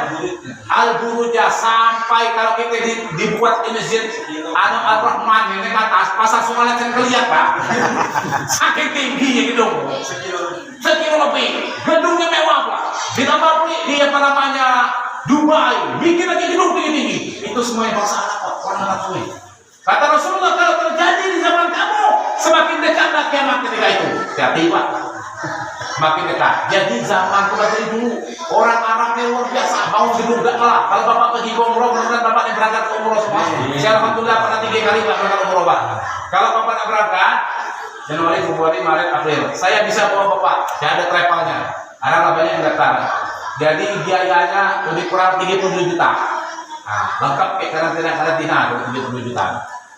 Al-Buruja, sampai kalau kita dibuat di masjid Al-Rahman ini ke atas pasar Sungai kan kelihatan Pak. Saking tingginya gedung, sekilo lebih. Gedungnya mewah Pak. Ditambah di apa namanya Dubai, bikin lagi gedung tinggi-tinggi. Itu semuanya bangsa Arab Pak, orang Arab semua. Kata Rasulullah, kalau terjadi di zaman kamu, semakin dekatlah kiamat ketika itu. Hati-hati Pak. Makin dekat. Jadi zaman dari dulu orang Arabnya luar biasa, mau gedung gak kalah. Kalau Bapak pergi ke umroh, mudah-mudahan Bapak yang berangkat ke umroh semua. Saya alhamdulillah pernah 3 kali Pak berangkat umroh Pak. Kalau Bapak nak berangkat Januari, Februari, Maret, April, saya bisa bawa Bapak. Saya ada travelnya. Ada banyak yang datang. Jadi biayanya lebih kurang 30 juta. Nah, lengkap kayak karantina 30 juta.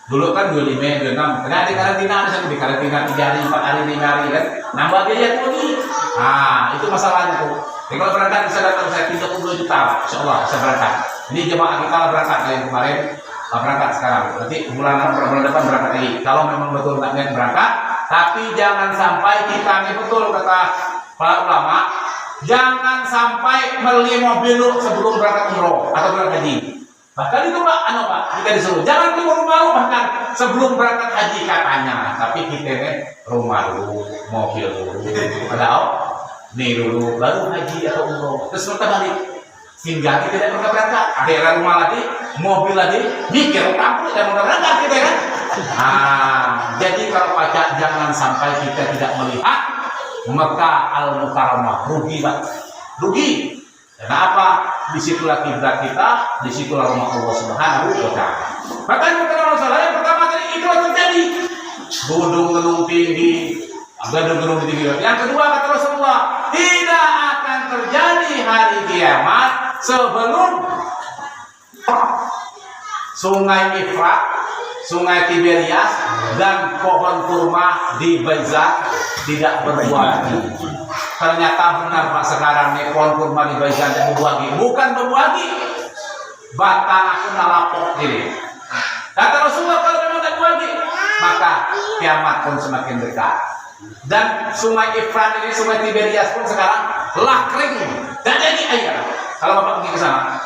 Dulu kan 25, 26, karena ada karantina, misalnya di karantina 3 hari, 4 hari, 5 hari kan, nambah biaya tuh nih. Nah, itu masalahnya tuh. Jadi kalau berangkat bisa datang saya 30 juta, insya Allah bisa berangkat. Ini jemaah kita lah berangkat dari kemarin, berangkat sekarang. Nanti bulan depan berangkat lagi. Kalau memang betul tak niat berangkat, tapi jangan sampai kita ini betul kata para ulama, jangan sampai beli mobil sebelum berangkat umroh atau berangkat haji. Bahkan itu Pak, kita disuruh jangan keluar rumah bahkan sebelum berangkat haji katanya. Tapi kita ini rumah dulu, mobil dulu, ada nih dulu, baru haji atau umroh. Terus kita balik, sehingga kita tidak pernah berangkat. Ada rumah lagi, mobil lagi, mikir kampung dan berangkat kita kan. Jadi kalau pajak jangan sampai kita tidak melihat Mekah Al-Mukarramah. Rugi, Pak. Rugi. Kenapa? Disitulah kiblat kita, disitulah rumah Allah Subhanahu wa Ta'ala. Makanya kata Rasulullah yang pertama tadi itu terjadi. Gunung-gunung tinggi, gedung-gedung tinggi. Yang kedua kata Rasulullah, tidak akan terjadi hari kiamat sebelum Sungai Efrat, Sungai Tiberias, dan pohon kurma di Baizan tidak berbuah lagi. Ternyata benar Pak, sekarang nih pohon kurma di Baizan tidak berbuah lagi. Bukan berbuah lagi, batang aku nalapok ini. Kata Rasulullah, kalau memang tidak berbuah lagi, maka kiamat pun semakin dekat. Dan Sungai Efrat ini, Sungai Tiberias pun sekarang lah kering, tidak jadi air. Kalau Bapak pergi ke sana,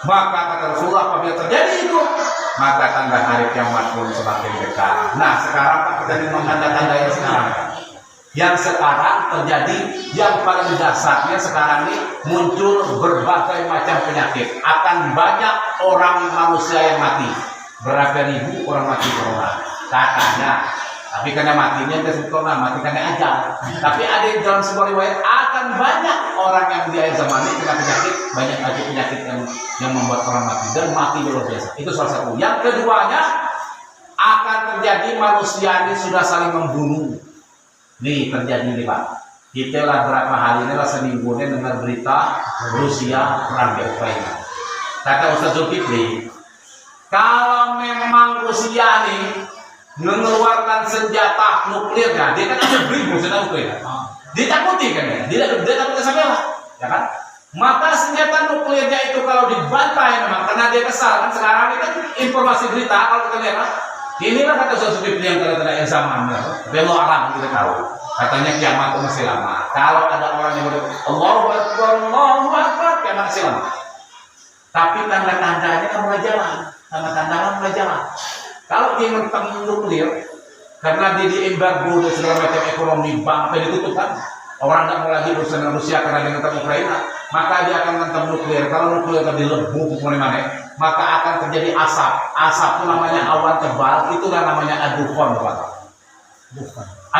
maka kata Rasulullah, apabila terjadi itu, maka tanda hari kiamat pun semakin dekat. Nah, sekarang Pak, kita memang tanda-tanda yang sekarang. Yang sekarang terjadi, yang paling dasarnya sekarang ini muncul berbagai macam penyakit. Akan banyak orang manusia yang mati. Berapa ribu orang mati corona. Katanya. Tapi karena matinya tidak corona, mati karena ajal. Tapi ada yang dalam sebuah riwayat akan banyak orang yang di akhir zaman ini kena penyakit, banyak lagi penyakit yang membuat orang mati dan mati luar biasa. Itu salah satu. Yang keduanya akan terjadi manusia ini sudah saling membunuh. Nih terjadi nih Pak. Kita lah berapa hari ini lah seminggu ini dengar berita Rusia perang di Ukraina. Kata Ustaz Zulkifli, kalau memang Rusia nih mengeluarkan senjata nuklirnya, dia kan ada beribu senjata nuklir. Ditakuti kan ya? Dia takut sampai lah, ya kan? Maka senjata nuklirnya itu kalau dibantai memang, karena dia kesal kan sekarang ini kan informasi berita kalau kita lihat, inilah kata Zulkifli yang tanda-tanda yang sama, belok arah kita tahu. Katanya kiamat itu masih lama. Kalau ada orang yang berkata Allahu Akbar, kiamat masih lama. Tapi tanda-tandanya kan mulai jalan, tanda-tanda mulai jalan. Kalau dia mentang nuklir, karena dia diembargo dan segala macam ekonomi, sampai ditutup kan, orang tidak mau lagi berurusan dengan Rusia karena dia mentang Ukraina, maka dia akan mentang nuklir. Kalau nuklir tadi lebu kemana-mana, maka akan terjadi asap. Asap itu namanya awan tebal, itulah namanya adufon, Pak.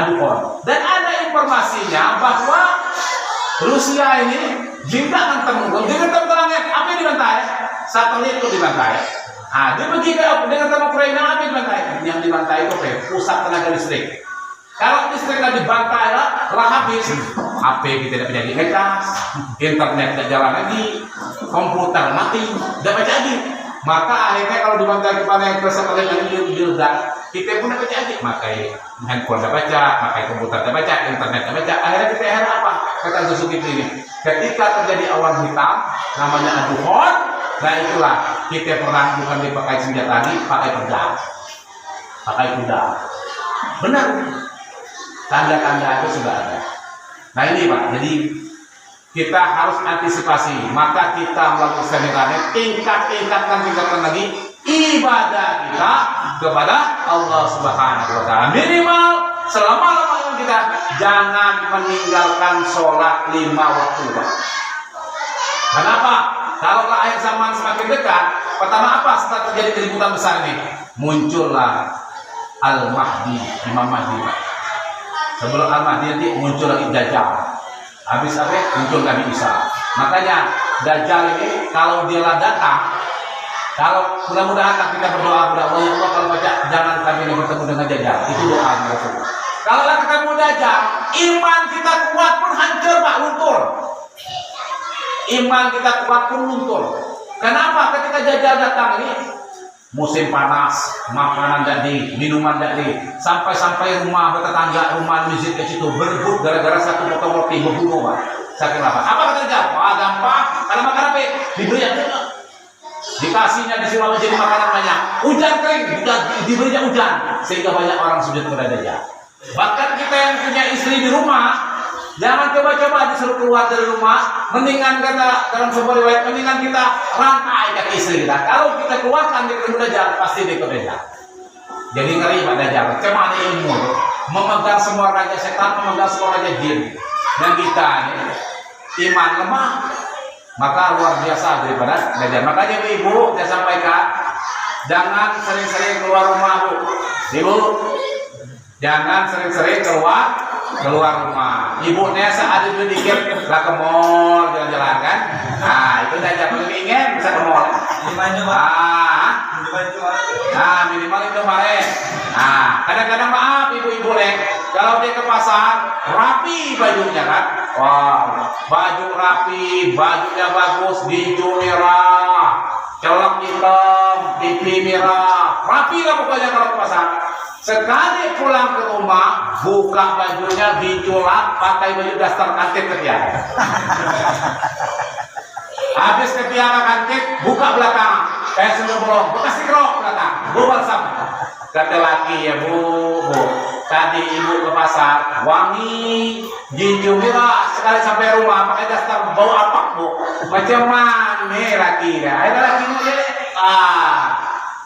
Adufon. Dan ada informasinya bahwa Rusia ini jika mentang langit, apa yang dibantai? Satelit itu dibantai. Nah, dia pergi dengan tema Ukraina, apa yang dibantai? Yang dibantai itu pusat tenaga listrik. Kalau listrik tadi dibantai lah habis. HP kita tidak jadi ngecas, internet tidak jalan lagi, komputer mati, tidak jadi. Maka akhirnya kalau dibantai kepada yang tersebut yang diledak, kita pun tidak jadi. Makai handphone tidak baca, makai komputer tidak baca, internet tidak baca. Akhirnya kita heran apa? Kata Zulkifli ini, ketika terjadi awan hitam, namanya adufon. Nah itulah kita perang bukan dipakai senjata lagi, pakai pedang, pakai kuda. Benar, tanda-tanda itu sudah ada. Nah ini Pak, jadi kita harus antisipasi. Maka kita melakukan seminarnya tingkatkan lagi ibadah kita kepada Allah Subhanahu Wa Taala. Minimal selama-lamanya kita jangan meninggalkan sholat 5 waktu Pak. Kenapa? Kalau akhir zaman semakin dekat, pertama apa setelah terjadi keributan besar ini? Muncullah Al-Mahdi, Imam Mahdi. Sebelum Al-Mahdi nanti muncul lagi Dajjal. Habis apa? Muncul Nabi Isa. Makanya Dajjal ini kalau dia datang, kalau mudah-mudahan kita berdoa kepada Allah, ya Allah kalau baca jangan kami ini bertemu dengan Dajjal. Itu doa Rasul. Kalau ketemu Dajjal, iman kita kuat pun hancur Pak, luntur. Iman kita kuat pun luntur. Kenapa? Ketika Dajjal datang ini musim panas, makanan jadi, minuman jadi, sampai rumah tetangga, rumah masjid ke situ berebut gara-gara satu potong roti berbunuh Pak. Saking lapar. Apa kata Dajjal? Wah gampang. Karena makan apa? Diberi yang dikasihnya disuruh jadi makanan banyak. Hujan kering, diberinya hujan sehingga banyak orang sujud kepada Dajjal. Bahkan kita yang punya istri di rumah, jangan coba-coba disuruh keluar dari rumah, mendingan kata dalam sebuah riwayat, mendingan kita rantai ke istri kita. Kalau kita keluarkan di ketemu Dajjal, pasti dia ke Dajjal. Jadi ngeri Pak Dajjal, cemana ilmu, memegang semua raja setan, memegang semua raja jin. Dan kita ini iman lemah, maka luar biasa daripada Dajjal. Makanya Ibu, saya sampaikan, jangan sering-sering keluar rumah Bu. Ibu, jangan sering-sering keluar keluar rumah. Ibunya saat itu dikit lah ke mall jalan-jalan kan. Nah itu diajak ingin bisa ke mall. Minimal itu kemarin. Nah kadang-kadang maaf ibu-ibu kalau dia ke pasar rapi bajunya kan. Wah baju rapi, bajunya bagus, hijau merah, celak hitam, pipi merah, rapi lah pokoknya kalau ke pasar. Sekali pulang ke rumah, buka bajunya diculap, pakai baju daster kantin ketiak. Habis ketiak kantin, buka belakang, sudah bolong, bekas dikerok belakang, bubar sama. Kata laki ya bu, tadi ibu ke pasar, wangi, hijau merah, sekali sampai rumah pakai daster bau apa bu? Macam mana laki dah? Ada laki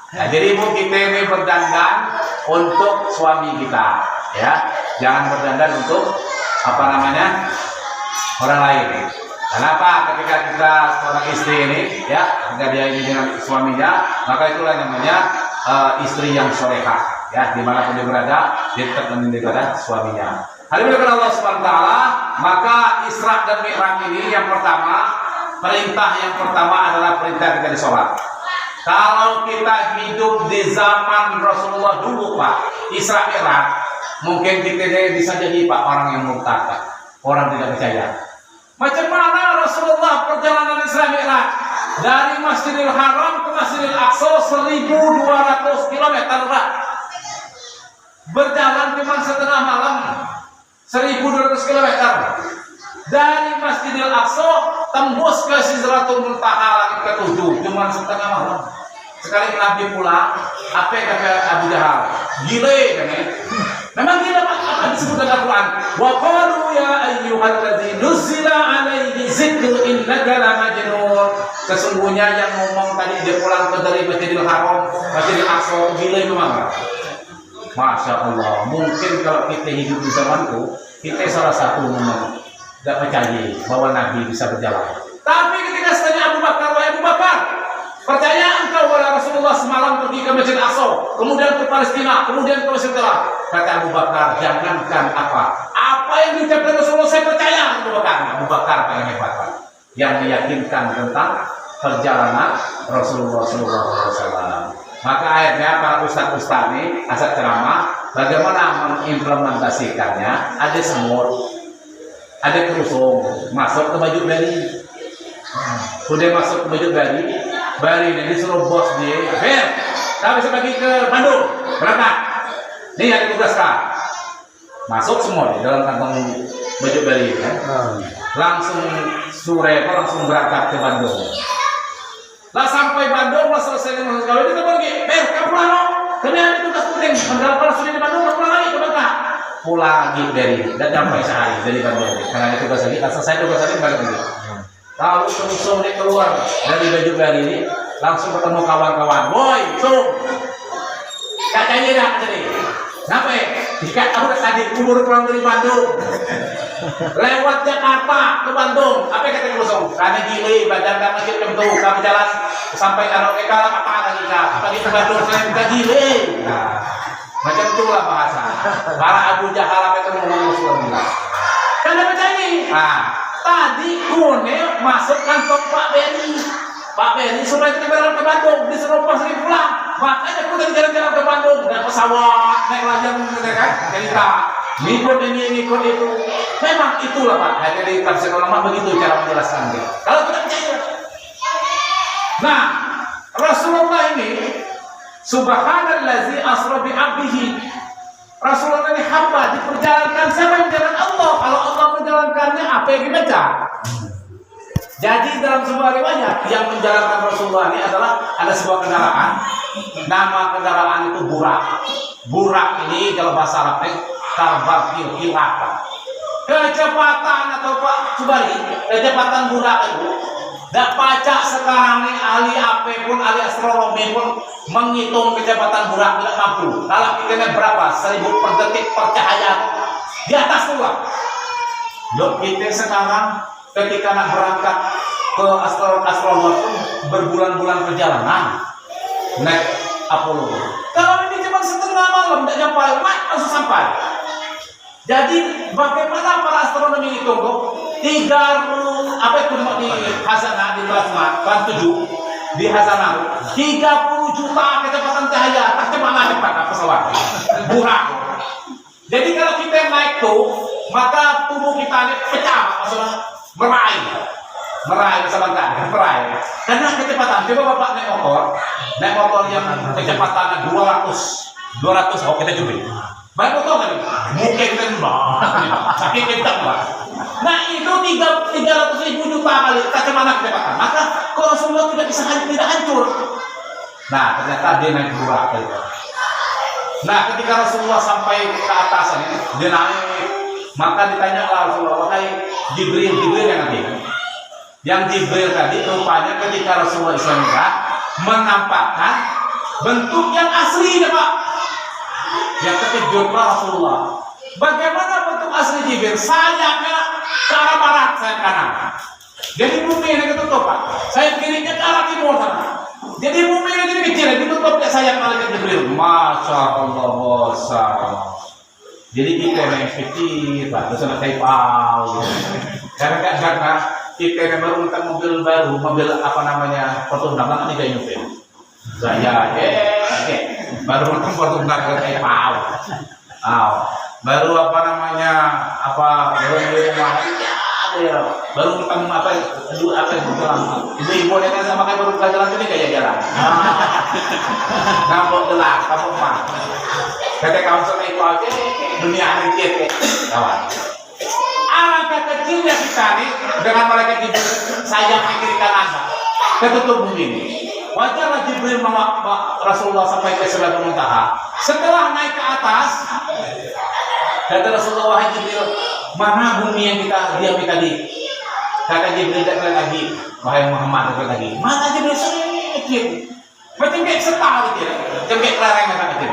Nah, jadi ibu kita ini berdandan untuk suami kita, ya, jangan berdandan untuk orang lain. Kenapa? Ketika kita seorang istri ini, ya, ketika dia ini dengan suaminya, maka itulah namanya istri yang solehah, ya, dimanapun dia berada, dia tetap menjadi kepada suaminya. Hal ini karena Allah SWT, maka Isra dan Mi'raj ini yang pertama, perintah yang pertama adalah perintah kita di sholat. Kalau kita hidup di zaman Rasulullah dulu Pak, Isra Mi'raj, mungkin kita bisa jadi Pak orang yang murtad, orang tidak percaya. Macam mana Rasulullah perjalanan Isra Mi'raj dari Masjidil Haram ke Masjidil Aqsa 1.200 km Pak. Berjalan cuma setengah malam 1.200 km. Dari Masjidil Aqsa tembus ke Sidratul Muntaha langit ke-7 cuma setengah malam. Sekali Nabi pulang, apa kata Abu Jahal? Gile kan ya? Memang gila Pak, apa disebut dalam Al-Quran? Wa qalu ya ayyuhalladzi nuzzila alaihi dzikru innaka lamajnun. Sesungguhnya yang ngomong tadi dia pulang ke dari Masjidil Haram, Masjidil Aqsa, gila memang. Masya Allah, mungkin kalau kita hidup di zamanku, kita salah satu memang tidak percaya bahwa Nabi bisa berjalan. Tapi ketika ditanya Abu Bakar, wahai Abu Bakar, percaya engkau bahwa Rasulullah semalam pergi ke Masjid Aqsa, kemudian ke Palestina, kemudian ke Mesir Tengah? Kata Abu Bakar, jangankan apa yang diucapkan Rasulullah saya percaya. Abu Bakar yang hebat, yang meyakinkan tentang perjalanan Rasulullah SAW. Maka akhirnya para ustaz-ustaz ini asal ceramah, bagaimana mengimplementasikannya? Ada semut, ada kerusung, masuk ke baju bari. Sudah masuk ke baju bari ini disuruh bos dia, kami bagi ke Bandung, berangkat. Ini yang ditugaskan. Masuk semua di dalam kantong baju bari, kan? Langsung sore, langsung berangkat ke Bandung. Lah sampai Bandung, lah selesai dengan sekali kita pergi. Kamu pulang dong. Kami ada tugas penting. Kalau sudah di Bandung, pulang lagi ke Bangka. Pulang lagi dari, dan sampai sehari dari Bandung. Karena itu tugas lagi, selesai tugas lagi balik lagi. Lalu langsung dia keluar dari baju bari ini, langsung ketemu kawan-kawan. Boy, katanya dah tadi. Kenapa? Jika aku tadi kubur pulang dari Bandung, lewat Jakarta ke Bandung, apa kata kosong? Karena gile, badan kami masih tentu, kami jalan sampai Arab Ekala apa lagi kak? Pagi ke Bandung saya minta gile. Macam itulah bahasa. Para Abu Jahal apa itu ngomong Rasulullah. Karena percaya. Tadi Kune masuk kantor Pak Beri. Pak Beri suruh kita berangkat ke Bandung, disuruh pas lagi pulang. Makanya kita jalan-jalan ke Bandung, naik pesawat, naik lajang, kan? Cerita, ngikut ini, ngikut itu. Memang itulah Pak. Hanya di tafsir ulama begitu cara menjelaskan. Kalau kita percaya. Nah, Rasulullah ini, Subhanallazi asra bi 'abdihi. Rasulullah ini hamba diperjalankan siapa yang menjalankan Allah. Kalau Allah menjalankannya apa yang dibaca? Jadi dalam sebuah riwayat yang menjalankan Rasulullah ini adalah ada sebuah kendaraan. Nama kendaraan itu burak. Burak ini kalau bahasa Arab karbakil hilaka. Kecepatan atau Pak Subari, kecepatan burak itu tidak pacak sekarang ini ahli AP pun, ahli astronomi pun menghitung kecepatan burak tidak mampu. Kalau kita berapa? 1000 per detik per cahaya di atas tuh. Loh kita sekarang ketika nak berangkat ke astronom pun berbulan-bulan perjalanan naik Apollo. Kalau ini cuma setengah malam tidak nyampe, langsung sampai. Jadi bagaimana para astronomi itu kok 30 apa itu di Hasanah di plasma kan 7 di Hasanah 30 juta kecepatan cahaya mana cepat pesawat burak. Jadi kalau kita naik tuh maka tubuh kita ini pecah maksudnya meraih sebentar meraih karena kecepatan. Coba bapak naik motor yang kecepatannya 200 oh kita coba baik motor kan mungkin sakit kencang pak. Nah itu 300.000 juta kali kacamata kecepatan maka kalau Rasulullah tidak hancur. Nah ternyata dia naik burak gitu. Nah ketika Rasulullah sampai ke atasan dia naik maka ditanya Rasulullah wahai Jibril yang Jibril tadi rupanya ketika Rasulullah Isra menampakkan bentuk yang asli ya pak. Yang terkejut Rasulullah. Bagaimana bentuk asli Jibril? Sayapnya ke arah barat, sayap kanan. Jadi bumi ini ketutup pak. Sayap kirinya ke arah timur sana. Jadi bumi ini jadi kecil, ditutup ya sayap malaikat Jibril. Masya Allah. Jadi kita yang kecil pak, terus ada kayak pau. Karena kita yang baru minta mobil baru, mobil apa namanya, Fortuner, ini kayak nyupir. Saya baru nonton Fortuner kayak pau. Baru apa namanya baru di rumah baru nonton apa ibu-ibu yang kan sama kayak baru jalan ini kayak jalan. Ngambok gelap, kapok mah. Kata kawan sama itu aja dunia ini kita kawan. Alangkah kecilnya kita nih dengan malaikat Jibril sayap kiri kanan ketutup bumi ini. Wajarlah Jibril Rasulullah sampai ke Sidratul Muntaha. Setelah naik ke atas, kata Rasulullah, wahai Jibril, mana bumi yang kita diami tadi? Kata Jibril tidak lagi, wahai Muhammad tidak lagi. Mana Jibril sedikit, macam kayak setal gitu, macam kayak kelereng kecil.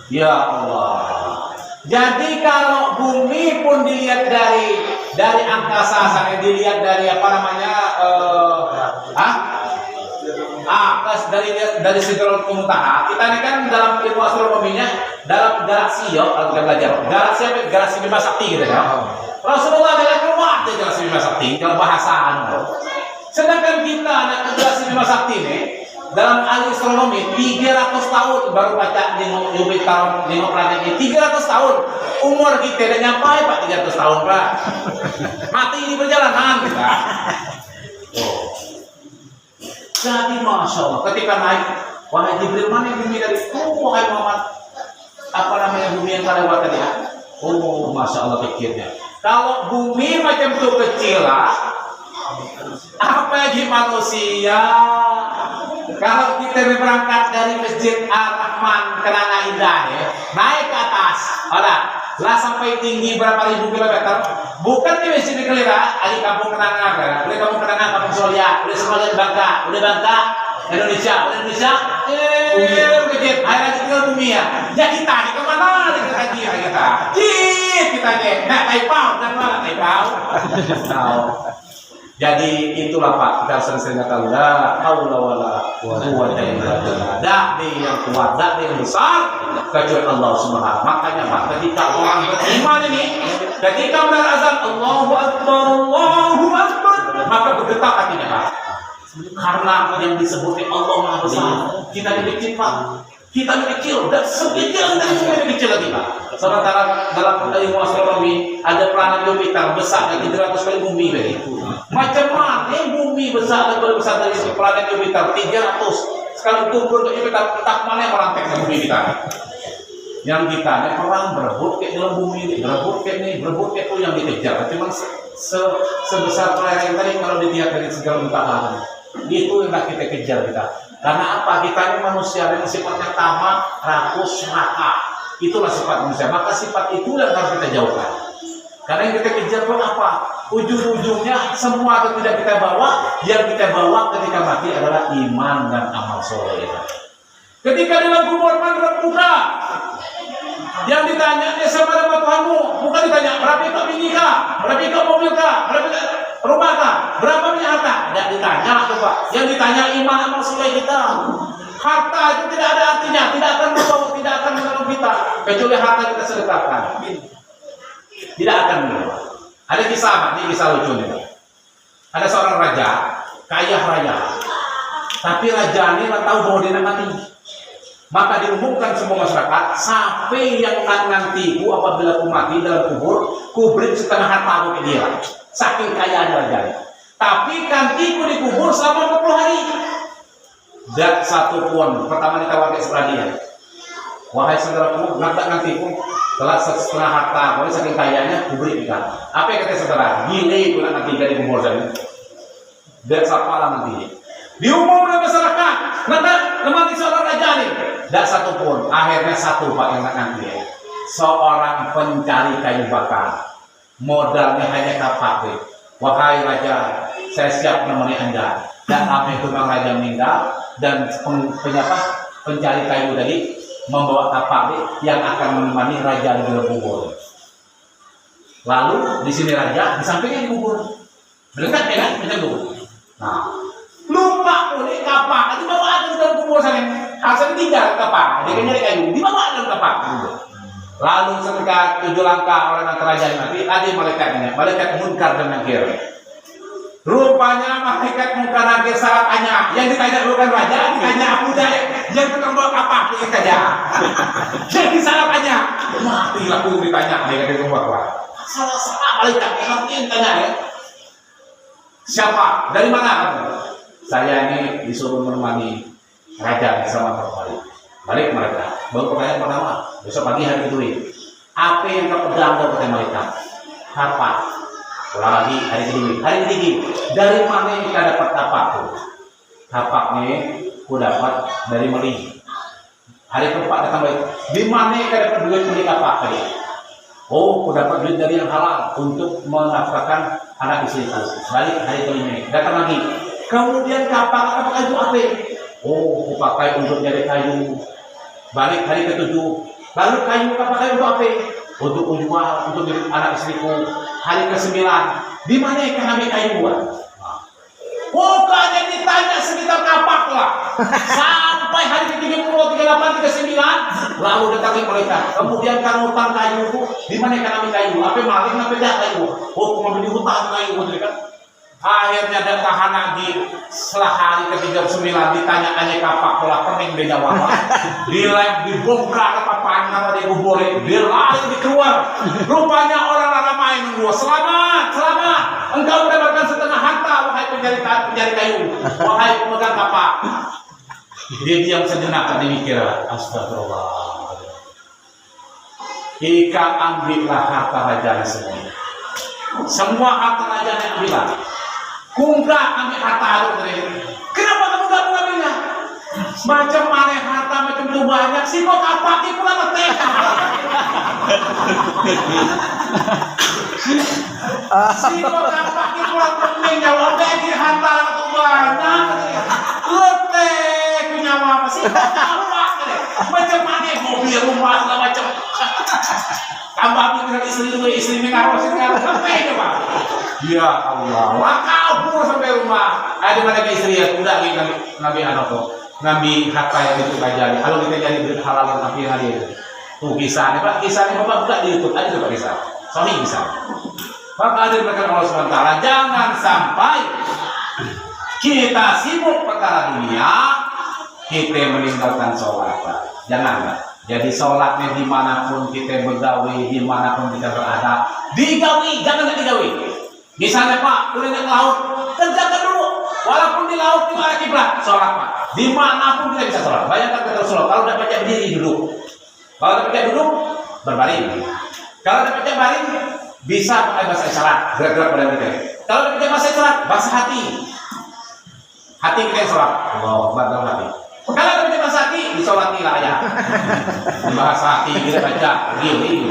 Ya Allah. Jadi kalau bumi pun dilihat dari angkasa sana, dilihat dari apa namanya, dari Sidratul Muntaha. Kita ini kan dalam ilmu astronominya dalam galaksi ya, kalau kita belajar galaksi Bima Sakti gitu ya. Rasulullah adalah keluar dari galaksi Bima Sakti dalam bahasa sedangkan kita ada galaksi Bima Sakti ini dalam astronomi 300 tahun baru baca di Jupiter, di planet ini 300 tahun. Umur kita udah nyampe pak 300 tahun pak. Mati di perjalanan kita. Jadi masya Allah ketika naik wahai Jibril mana bumi dari wahai Muhammad apa namanya bumi yang pada waktu tadi masya Allah pikirnya kalau bumi macam itu kecil lah apa lagi manusia. Kalau kita berangkat dari Masjid Ar-Rahman Kenanga Indah ya, naik ke atas lah sampai tinggi berapa ribu kilometer, bukan di Masjid Kelira, di kampung Kenanga, udah kampung Kenanga, kampung Solia, udah sebagian Bangka, Indonesia, kecil, akhirnya tinggal bumi ya. Ya kita di kemana lagi kita? Kita deh, Taipau, dan mana Taipau? Jadi itulah Pak, kita sering-sering kata la haula wala quwwata illa billah. Dakdi yang kuat, dakdi yang besar kecuali Allah Subhanahu. Makanya Pak, ketika orang beriman ini, ketika mendengar azan Allahu Akbar, maka bergetar hatinya Pak. Karena yang disebut Allah Maha Besar. Kita ini kecil Pak. Kita ini kecil dan sedikit dan lebih kecil lagi Pak. Sementara dalam ilmu astronomi ada planet Jupiter besar dari 300 kali bumi dari itu. Macam mana bumi besar lebih besar dari planet Jupiter 300 sekali turun ke Jupiter, entah mana yang merantek ke bumi kita. Yang kita ini perang berebut kayak dalam bumi ini, berebut kayak itu yang dikejar. Cuma sebesar kelereng tadi kalau dilihat dari Sidratul Muntaha itu yang kita kejar kita. Karena apa? Kita ini manusia yang sifatnya tamak, rakus, serakah. Itulah sifat manusia. Maka sifat itu yang harus kita jauhkan. Karena yang kita kejar itu apa? Ujung-ujungnya semua itu tidak kita bawa. Yang kita bawa ketika mati adalah iman dan amal soleh. Ketika dalam kubur buka, yang ditanya sama nama Tuhanmu, bukan ditanya berapa ikat minikah, berapa ikat mobilkah, berapa rumahkah, berapa minyak harta. Tidak ditanya tuh Pak. Yang ditanya iman amal soleh kita. Harta itu tidak ada artinya, tidak akan membawa, tidak akan menolong kita kecuali harta kita sedekahkan. tidak akan berubah. Ada kisah, ini kisah lucu nih. Ada seorang raja, kaya raya, tapi raja ini nggak tahu bahwa dia mati. Maka diumumkan semua masyarakat, sampai yang nanti apabila aku mati dalam kubur beri setengah harta ke dia. Saking kaya raja. Tapi kantiku dikubur selama 40 hari. Dan satu pun pertama ditawarkan setelah dia. Wahai saudaraku, nantiku telah setengah harta, boleh saking kayanya kuberi kita. Apa yang kata saudara? Gini pula nanti jadi kubur dan siapa lah nanti. Diumum oleh masyarakat, nanti seorang raja nih. Dan satu pun, akhirnya satu pak yang nanti seorang pencari kayu bakar. Modalnya hanya kapak. Wahai raja, saya siap menemani anda. Dan apa itu raja meninggal dan pencari kayu tadi membawa kapak yang akan menemani raja di dalam kubur. Lalu di sini raja, di sampingnya dikubur. Dekat ya kan? Kita dulu. Nah, lupa oleh kapak itu bawa ke dalam kubur sana. Hasil tinggal kapak, dia nyari kayu, dibawa dalam kapak. Lalu setelah 7 langkah orang raja mati, ada malaikat munkar dan nakir. Rupanya malaikat munkar nakir salah tanya. Yang ditanya bukan raja, ditanya Abu Jahal yang tukang bawa kapak itu saja. Jadi salah tanya. Mati laku ditanya dia kata bawa. Salah malaikat yang tanya ya. Siapa? Dari mana kamu? Saya ini disuruh menemani raja selama 4 hari. Balik mereka. Baru pertanyaan pertama. Besok pagi hari itu. Apa yang kau pegang kata malaikat? Kapak. Ulang lagi hari kedua. Hari ketiga. Dari mana kita dapat kapak tuh? Kapaknya ku dapat dari Meli. Hari keempat datang baik. Di mana kita dapat duit beli kapak tadi? Oh, ku dapat duit dari yang halal untuk menafkahkan anak istriku. Balik hari kelima. Datang lagi. Kemudian kapak itu apa? Oh, ku pakai untuk nyari kayu. Balik hari ketujuh. Lalu kayu kapak untuk apa? Untuk menjual untuk anak istriku. Hari ke-9, di mana ikan ambil kayu buat? Pokoknya ditanya sekitar kapak lah. Sampai hari ke-30, 38, 39, lalu datangi mereka. Kemudian kan hutang kayu itu, di mana ikan ambil kayu? Apa maling, apa dah kayu? Oh, mau beli hutang kayu, kan? Akhirnya ada tahanan di setelah hari ke-39 ditanya kapak pola pening beda warna. Dibongkar apa nama dia kubur, dia lari dikeluar. Rupanya orang ramai nunggu. Selamat, engkau mendapatkan setengah harta, wahai pencari kayu, wahai pemegang kapak. Dia diam sejenak dan mikir, astagfirullah. Ika ambillah harta raja semua. Semua harta raja yang ambillah. Kunggah ambil harta itu tadi. Kenapa kamu gak mengambilnya? Macam mana harta macam itu banyak sih kok kapak itu lah ngetek. Si kok kapak itu lah penting jawab dari harta itu banyak. Letek punya apa sih kok kapak macam mana mobil rumah segala macam. Tambah dengan istri mengawasin letek Pak. Ya Allah, kabur sampai rumah. Ada mana ke istri ya, udah ngambil anak tuh, ngambil harta yang itu aja. Kalau kita jadi duit halal yang tapi yang ada tuh kisahnya Pak, kisahnya Bapak buka di YouTube aja tuh Pak kisah. Suami kisah. Maka ada diberikan Allah SWT, jangan sampai kita sibuk perkara dunia, kita meninggalkan sholat Pak. Jangan Pak. Jadi sholatnya dimanapun kita bergawi, dimanapun kita berada, digawi, jangan digawi. Misalnya Pak, udah naik laut, kerjakan dulu. Walaupun di laut di arah kiblat, sholat Pak. Dimanapun kita bisa sholat. Bayangkan kata Rasulullah, kalau dapat cek berdiri duduk. Kalau dapat cek duduk, berbaring. Kalau dapat cek baring, bisa pakai bahasa isyarat, gerak-gerak pada kita. Kalau dapat cek bahasa isyarat, bahasa hati. Hati kita yang sholat. Allah, dalam hati. Kalau dapat cek bahasa hati, disolati lah ya. Bahasa hati kita baca, gini.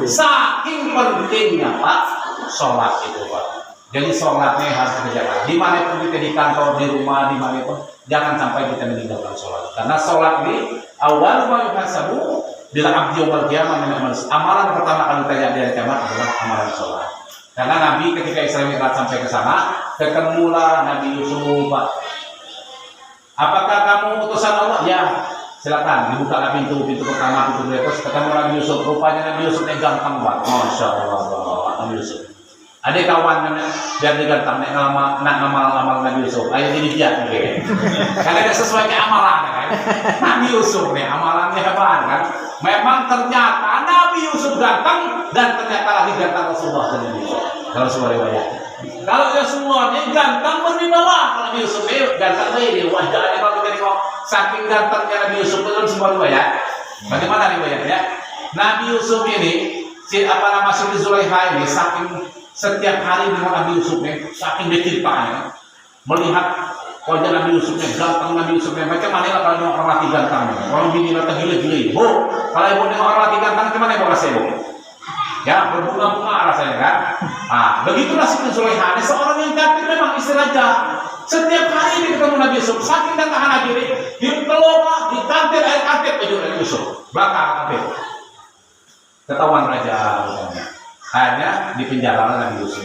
Saking pentingnya Pak sholat itu Pak. Jadi sholatnya harus dikerjakan. Dimanapun kita di kantor, di rumah, dimanapun jangan sampai kita meninggalkan sholat. Karena sholat ini awal ma yuhasabu bila abdi yaumil qiyamah min amal. Amalan pertama kali kita di hari kiamat adalah amalan sholat. Karena Nabi ketika Isra Mi'raj sampai ke sana, ketemulah Nabi Yusuf Pak. Apakah kamu utusan Allah? Ya. silakan dibuka pintu pertama, pintu berikut ketemu Nabi Yusuf. Rupanya Nabi Yusuf yang ganteng banget, masya Allah Nabi Yusuf. Ada kawan biar diganteng nak ngamal Nabi Yusuf. Ayo jadi giat nih, karena ada sesuai ke amalan kan. Nabi Yusuf nih amalannya hebat kan. Memang ternyata Nabi Yusuf ganteng dan ternyata lagi ganteng Rasulullah dan Nabi Yusuf. Kalau sebuah riwayat. Kalau Rasulullah ini ganteng berwibawa, kalau Nabi Yusuf ini ganteng ini wajahnya kalau kita tengok saking gantengnya Nabi Yusuf itu sebuah riwayat. Bagaimana riwayatnya? Nabi Yusuf ini Siti Zulaikha ini saking setiap hari dengan Nabi Yusuf ini saking dicintanya melihat wajah Nabi Yusuf ini ganteng Nabi Yusuf ini macam mana kalau nengok orang laki ganteng orang bini laki gila-gila bu kalau ibu nengok orang laki ganteng gimana ibu rasanya bu? Ya berbunga-bunga rasanya kan. Begitulah Siti Zulaikha seorang yang cantik memang istilahnya. Setiap hari dia ketemu Nabi Yusuf saking ganteng Nabi ini dipeluk dikantil air kantil baju Nabi Yusuf bakar kantil ketahuan raja misalnya. Akhirnya dipenjara Nabi Yusuf.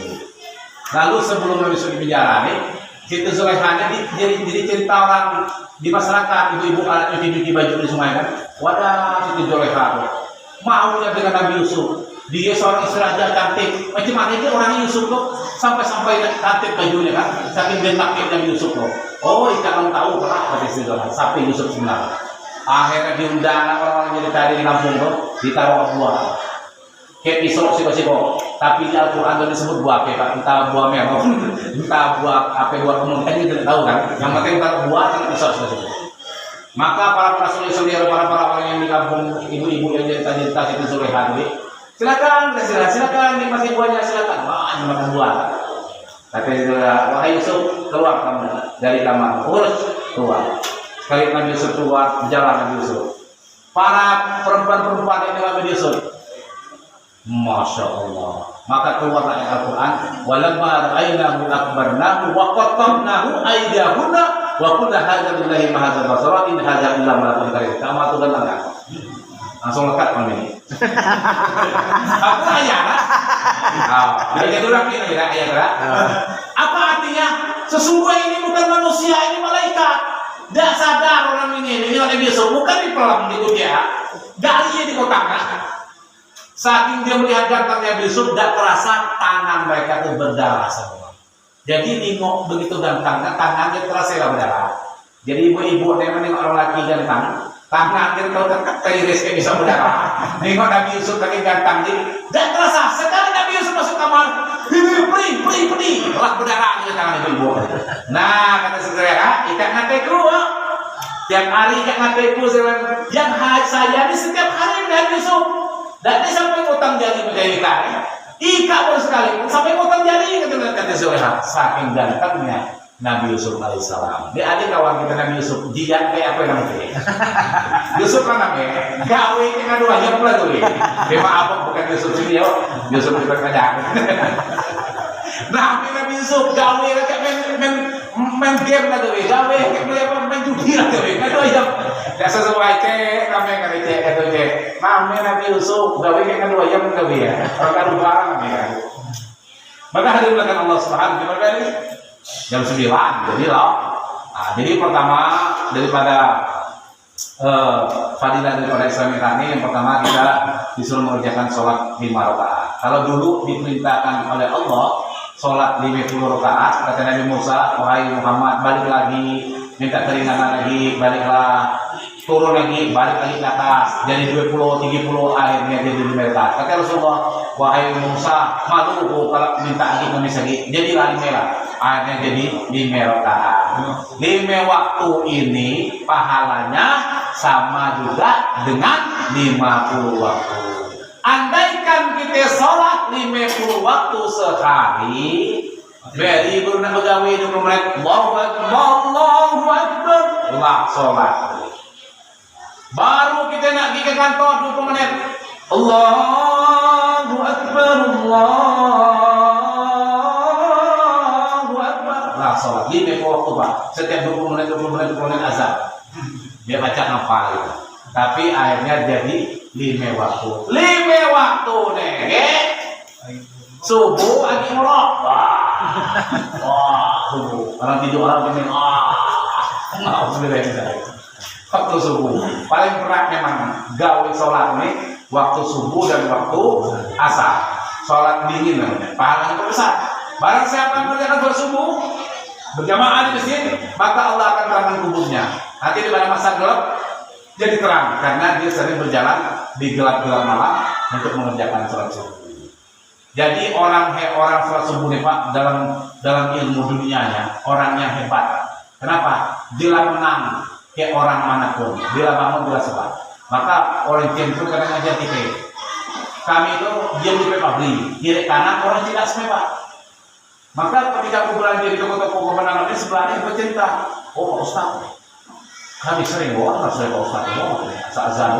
Lalu sebelum Nabi Yusuf dipenjara nih Siti Zulaikha jadi cerita orang di masyarakat ibu-ibu nyuci baju di sungai kan. Wadah Siti Zulaikha maunya dengan Nabi Yusuf. Dia seorang istri raja cantik. Macam mana dia orang Yusuf kok sampai cantik bajunya kan. Saking bentaknya Nabi Yusuf kok. Oh, jangan tahu kenapa Siti Zulaikha sampai Yusuf sebenarnya. Akhirnya diundang orang-orang jadi tadi di kampung kok ditaruh buah. Kayak pisau siko-siko, tapi di Al-Quran itu disebut buah apa? Entah buah merah, entah buah apa buah kemudian kita tidak tahu kan. Yang penting entah buah atau pisau siko-siko. Maka para suli-suli para orang yang di kampung ibu-ibu yang jadi cerita Siti Zulaikha ini, silakan nikmati buahnya silakan. Wah, makan buah. Kata wahai Yusuf keluar kamu dari kamar, urus keluar. Sekali Nabi Yusuf keluar, jalan Nabi Yusuf. Para perempuan-perempuan ini Nabi Yusuf. Masya Allah. Maka keluarlah ayat Al-Quran. Walamma ra'aynahu akbarnahu wa qattabnahu aydahunna wa qulna hadza lillahi ma hadza basara in hadza illa malakun karim. Kamu atuh dan enggak. Langsung lekat kami ini. Aku ayat. Jadi orang ini ayat. Apa artinya? Sesungguhnya ini bukan manusia, ini malaikat. Tidak sadar orang ini Nabi Yusuf bukan di pelang di dunia. Dari di kotaknya. Saking dia melihat gantengnya Nabi Yusuf, tidak terasa tangan mereka itu berdarah semua. Jadi nengok begitu gantengnya, tangannya terasa berdarah. Jadi ibu-ibu nengok orang laki ganteng, tangannya kalau teririsnya bisa berdarah. Nengok Nabi Yusuf lagi ganteng, jadi tidak terasa. Sekali Nabi Yusuf masuk kamar, pedih, lah berdarah di tangan ibu-ibu. Nah kata saudara, ikan ngateku, tiap hari ikan ngateku, yang saya ini setiap hari Nabi Yusuf. Dan dia sampai utang jari menjadi kaya. Ika pun sekali sampai utang jari kata Zulaikha. Saking gantengnya Nabi Yusuf alaihissalam. Dia adik kawan kita Nabi Yusuf. Dia kayak apa namanya? Yusuf kan namanya. Gawe kita dua jam pula tuh. Dia apa bukan Yusuf sini ya? Yusuf diperkaya. Nabi Yusuf gawe kayak main game lah tuh. Gawe kayak main judi lah tuh. Aduh ya. Ya sesuai cek namanya kan cek itu cek. Namanya Nabi Yusuf gawe kayak dua jam gawe ya. Orang kan barang ya. Maka hadirin belakang Allah Subhanahu wa taala jam 9 jadi loh. Jadi pertama daripada fadilah daripada Islam ini yang pertama kita disuruh mengerjakan sholat 5 rakaat. Kalau dulu diperintahkan oleh Allah sholat 50 rakaat, kata Nabi Musa, wahai Muhammad balik lagi minta keringanan lagi, baliklah turun lagi, balik lagi ke atas jadi 20, 30 akhirnya jadi 5 rakaat. Kata Rasulullah, wahai Musa malu kalau minta lagi ngemis lagi jadilah 5 lah, akhirnya jadi 5 rakaat. 5 waktu ini pahalanya sama juga dengan 50 waktu. Andaikan kita sholat 50 waktu sehari, beri berenang begawi 20 menit, Allahu Akbar, Allah sholat. Baru kita nak pergi ke kantor 20 menit, Allahu Akbar, Allah sholat. 50 waktu Pak, setiap 20 menit azan. Dia baca nafal gitu. Tapi akhirnya jadi 5 waktu. 5 waktu nih. Subuh lagi ngorok. Wah, subuh. Orang tidur orang kemin. Alhamdulillah. waktu subuh. Paling berat memang gawe sholat nih waktu subuh dan waktu asar. Sholat dingin namanya, pahalanya besar. Barang siapa yang mengerjakan sholat subuh berjamaah di masjid, maka Allah akan terangkan kuburnya. Nanti di pada masa gelap jadi terang karena dia sering berjalan di gelap-gelap malam untuk mengerjakan sholat subuh. Jadi orang sholat subuh nih Pak, dalam ilmu dunianya orang yang hebat. Kenapa? Dia menang kayak orang manapun. Dia bangun, dia sholat. Maka orang yang itu kadang aja tipe. Kami itu diam di pabrik, kiri kanan orang tidak sempat. Maka ketika kuburan dia di toko-toko kemenangan ini sebelahnya bercerita, oh Pak Ustaz, kami sering bawa saya Pak Ustaz bawa saat azan.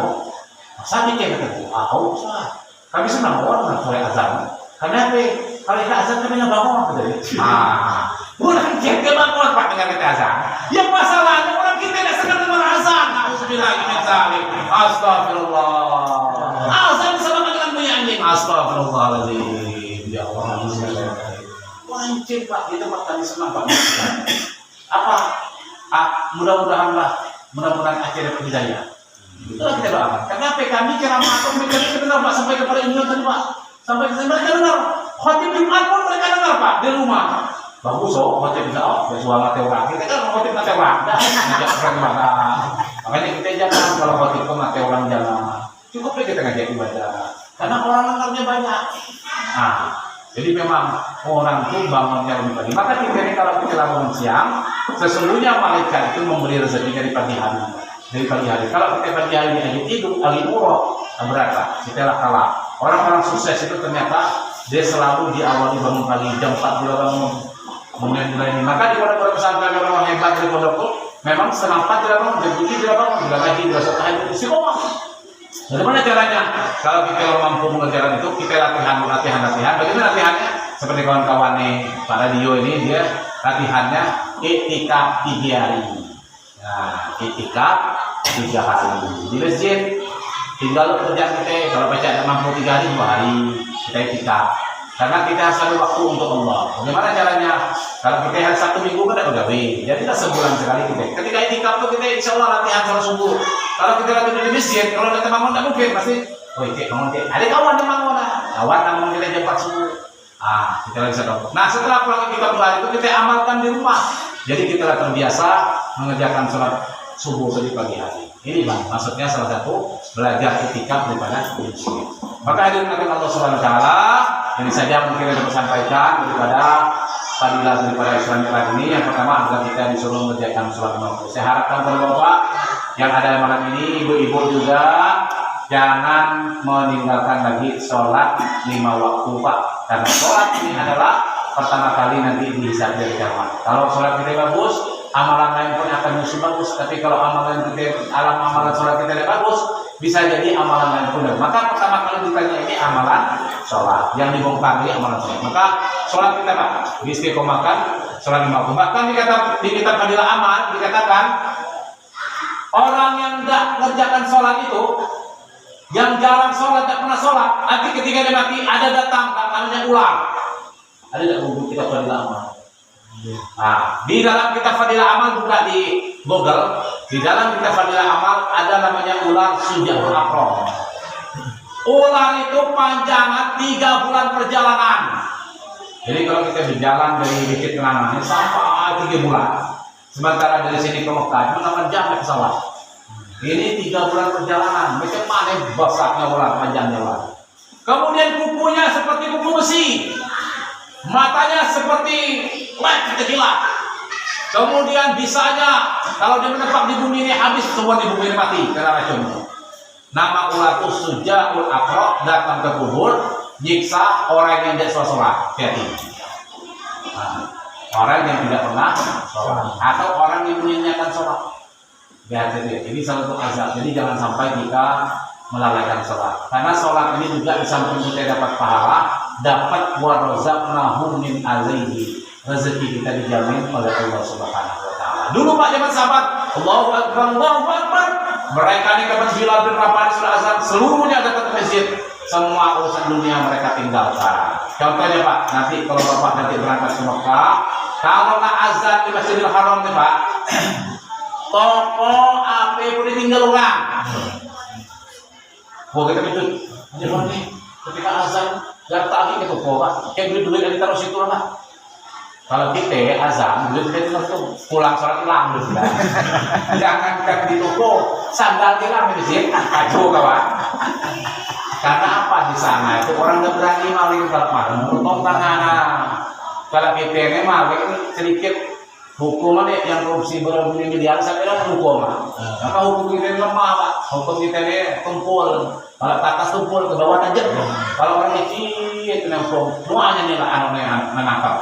Saya mikir kata, Pak Ustaz, kami senang bawa saya azan. Karena kalau kita azan kami nggak bangun apa tadi? Orang kita bangun Pak dengan kita azan. Yang masalahnya orang kita tidak senang dengan azan. Astagfirullah. Azan sama dengan bunyi anjing. Astagfirullahaladzim. Ya Allah. Anjing Pak, di tempat kami senang Pak. Apa? Mudah-mudahan akhirnya hidayah. Itulah kita doakan. Karena kami ceramah atau mereka dengar Pak sampai kepada ilmu tadi Pak. Sampai mereka dengar. Khotib Jumat pun mereka dengar Pak di rumah. Bagus khotib bisa ya suara teorang. Kita kan khotib mati orang. Ngajak orang ibadah. Makanya kita jangan kalau khotib itu mati orang jangan. Cukup kita ngajak ibadah. Karena orang dengarnya banyak. Jadi memang orang itu bangunnya lebih pagi. Maka kita ini kalau kita bangun siang, sesungguhnya malaikat itu memberi rezeki dari pagi hari. Dari pagi hari. Kalau kita pagi hari lagi tidur, lagi urut, berapa? Kita lah kalah. Orang-orang sukses itu ternyata dia selalu diawali bangun pagi jam 4 dia bangun. Kemudian mulai ini. Maka di pondok pesantren orang hebat dari pondok itu memang setengah 4 dia bangun, jam 7 dia bangun, juga lagi dia setelah itu istiqomah. Bagaimana caranya? Kalau kita mampu mengerjakan itu, kita latihan. Bagaimana latihannya? Seperti kawan-kawan nih, Pak Radio ini dia latihannya iktikaf 3 hari. Nah, iktikaf 3 hari di masjid. Tinggal kerjaan kita, kalau baca ada mampu 3 hari, 2 hari kita iktikaf. Karena kita selalu waktu untuk Allah. Bagaimana caranya? Kalau kita hari Sabtu Minggu kan ada gawe, jadi kita sebulan sekali kita. Ketika iktikaf itu kita insya Allah latihan sholat subuh. Kalau kita latihan di masjid, kalau kita bangun tidak mungkin pasti. Oh iktik bangun iktik. Ada kawan yang bangun kawan bangun kita jam 4 subuh. Kita lagi sedang. Nah setelah pulang iktikaf itu kita amalkan di rumah. Jadi kita terbiasa mengerjakan sholat subuh di pagi hari. Ini Bang, maksudnya salah satu belajar iktikaf daripada masjid. Maka hadirin Allah Subhanahu wa taala, ini saja mungkin yang saya sampaikan daripada fadilah daripada Islam ini. Yang pertama adalah kita disuruh mengerjakan sholat 5 waktu. Saya harapkan Bapak yang ada malam ini, ibu-ibu juga jangan meninggalkan lagi sholat 5 waktu Pak. Karena sholat ini adalah pertama kali nanti dihisab dari kiamat. Kalau sholat kita bagus, amalan lain pun akan musuh bagus. Tapi kalau amalan sholat kita tidak bagus, bisa jadi amalan lain pun. Maka pertama kali ditanya ini amalan sholat yang dibongkar ini amalan sholat. Maka sholat kita Pak diistiqomahkan sholat 5 waktu. Bahkan di kitab Fadilah Amal dikatakan orang yang tidak mengerjakan sholat itu, yang jarang sholat, tidak pernah sholat, nanti ketika dia mati ada datang namanya ular. Ada tidak buku kitab Fadilah Amal? Di dalam kitab Fadilah Amal buka di Google, di dalam kitab Fadilah Amal ada namanya ular Sujahul Akram. Ular itu panjangnya 3 bulan perjalanan. Jadi kalau kita berjalan dari Bukit Kenangan sampai 3 bulan, sementara dari sini ke Mekah itu 8 jam naik pesawat. Ini 3 bulan perjalanan. Macam mana besarnya ular, panjangnya ular. Kemudian kukunya seperti kuku besi. Matanya seperti led kilat. Kemudian bisanya kalau dia menetap di bumi ini habis semua di bumi ini mati karena racun. Nama ular itu Sujahul Akram, datang ke kubur nyiksa orang yang tidak sholat. Hati. Orang yang tidak pernah sholat atau orang yang menyanyiakan sholat. Hati-hati. Ini salah satu azab. Jadi jangan sampai kita melalaikan sholat. Karena sholat ini juga di samping kita dapat pahala, dapat warazaqnahum min alaihi, rezeki kita dijamin oleh Allah Subhanahu wa taala. Dulu Pak zaman sahabat, Allahu Akbar, Allahu Akbar. Mereka ini kapan Bilal bin Rabah sudah azan, seluruhnya datang ke masjid. Semua urusan dunia mereka tinggalkan. Contohnya Pak, nanti kalau Bapak nanti berangkat ke Mekah, kalau nak azan di Masjidil Haram nih Pak, toko apa boleh tinggal orang. Kita itu jangan nih ketika azan gak tadi ke toko pak, kayak duit yang ditaruh situ lah. Kalau kita azan, duit kita itu pulang sholat hilang dulu sudah. Jangan kan di toko sandal hilang di sini, kacau kawan. Karena apa di sana itu orang nggak berani maling kalau malam, menutup tangan. Kalau kita ini maling sedikit hukuman yang korupsi bermiliar sampai lah hukuman. Maka hukum kita ini lemah pak, hukum kita ini tumpul. Kalau tak atas tumpul ke bawah aja. Kalau orang kecil itu nempel, semuanya nih lah anak menangkap.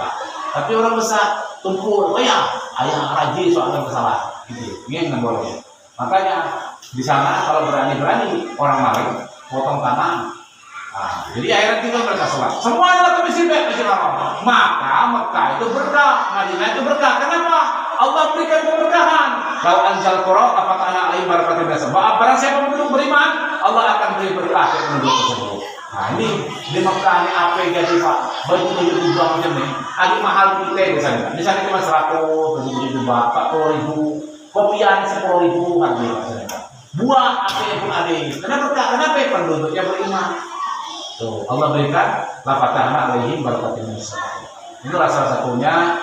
Tapi orang besar tumpul, oh ya, ayah rajin soalnya bersalah. Gitu, ini nggak boleh. Makanya di sana kalau berani orang maling potong tangan. Nah, jadi akhirnya tinggal mereka sholat. Semuanya lah ke masjid Haram. Maka Mekah itu berkah, Madinah itu berkah. Kenapa? Allah berikan keberkahan. Kalau anjal Qur'an apakah anak lain barakatin biasa. Barang siapa penduduk beriman, Allah akan beri berkah ke penduduk tersebut. Nah ini di Mekah ini apa yang jadi pak? Baju dijual macam ini. Agak mahal kita di sana. Di sana cuma 100, baju dijual 40.000, kopian 10.000 harganya. Buah apa yang pun ada ini. Kenapa penduduknya beriman? Tuh, Allah berikan lafatahna alaihim barakatin nisa. Itulah salah satunya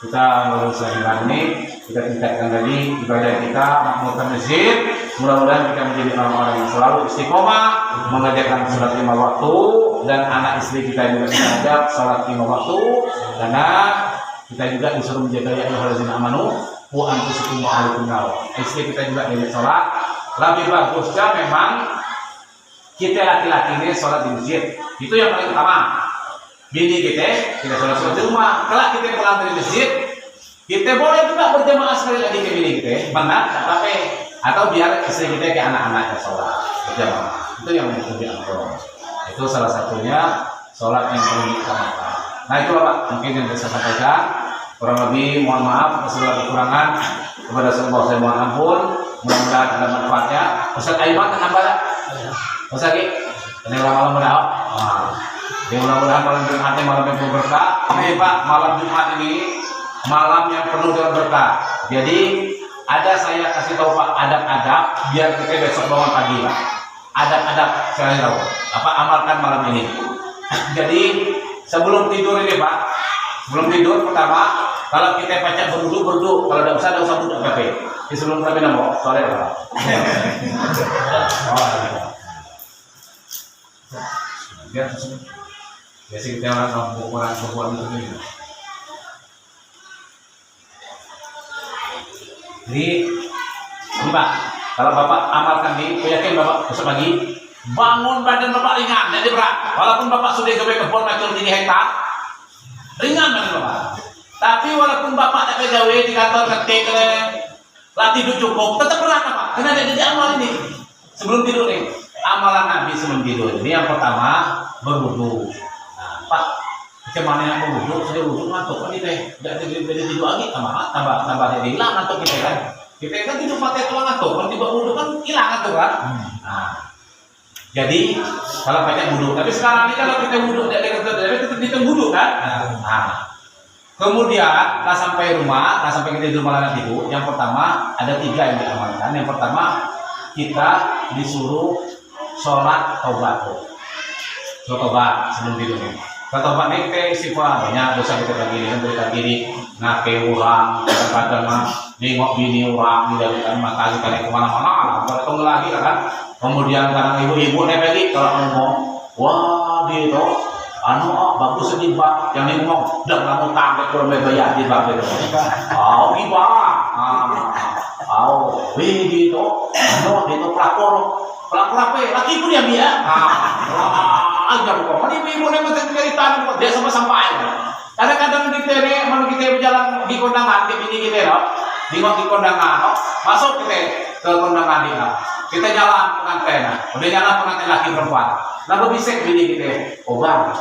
kita melalui selama ini kita tingkatkan lagi ibadah kita, makmurkan masjid. Mudah-mudahan kita menjadi orang-orang yang selalu istiqomah mengerjakan sholat 5 waktu dan anak istri kita juga diajak sholat 5 waktu karena kita juga disuruh menjaga ya ayyuhallazina amanu wa anfusakum wa ahlikum nar. Istri kita juga diajak sholat. Lebih bagusnya memang kita laki-laki ini sholat di masjid, itu yang paling utama. Bini kita sholat di rumah. Kalau kita pulang dari masjid, kita boleh juga berjamaah sekali lagi ke bini kita, benar, tapi atau biar istri kita ke anak-anaknya sholat berjamaah. Itu yang lebih afdal. Itu salah satunya sholat yang paling utamakan. Nah itu Pak, mungkin yang bisa saya sampaikan. Kurang lebih mohon maaf atas segala kekurangan. Kepada semua saya mohon ampun. Mudah-mudahan ada manfaatnya. Ustaz Aiman nambah tak? Ustaz Ki, ini malam berapa? Ya mudah-mudahan malam Jumat ini malam yang penuh berkah. Ini Pak, malam Jumat ini malam yang penuh dengan berkah. Jadi ada saya kasih tahu Pak adab-adab biar kita besok bangun pagi Pak. Adab-adab saya tahu. Apa amalkan malam ini. Jadi sebelum tidur ini Pak, sebelum tidur pertama kalau kita baca berwudu, kalau tidak usah duduk kafe. Di sebelum kami nambah sore Pak. Biasa kita orang berbuat itu ini. Jadi ini Pak, kalau Bapak amalkan nih, saya yakin Bapak besok pagi bangun badan Bapak ringan, jadi berat. Walaupun Bapak sudah gawe kebun macam 3 hektar, ringan badan Bapak. Tapi walaupun Bapak tak gawe di kantor ketik latih tidur cukup, tetap berat Pak. Karena ada di amal ini sebelum tidur nih. Amalan Nabi sebelum tidur. Ini yang pertama berwudu. Nah, Pak, bagaimana yang berwudu? Saya wudu ngantuk kan kita tidak tidur lagi, tambah hilang ngantuk kita kan. Kita kan tidur pakai tulang ngantuk, kalau tiba wudu kan hilang ngantuk kan. Nah, jadi kalau pakai wudu, tapi sekarang ini kalau kita wudu tidak tetap kita wudu kan. Nah, kemudian tak sampai rumah, tak sampai kita tidur malah tidur. Yang pertama ada 3 yang diamalkan. Yang pertama kita disuruh sholat taubat. Sholat taubat sebelum tidur nih. Sholat taubat nih kita istighfar banyak dosa kita berikan diri ngake orang kadang-kadang mah nengok bini orang tidak mata kita naik kemana-mana kalau ketemu lagi kan. Kemudian kadang ibu-ibu nih lagi kalau ngomong wah dia itu bagus sedih Pak yang ini ngomong udah kamu tampil kalau bayar di Pak itu begitu itu pelakor apa laki pun ya dia aja kok ibu nih macam cerita dia sampai kadang-kadang di tene kalau kita berjalan di kondangan di bini kita di kondangan masuk kita ke kondangan kita jalan pengantin udah jalan pengantin laki perempuan lalu bisik bini kita obat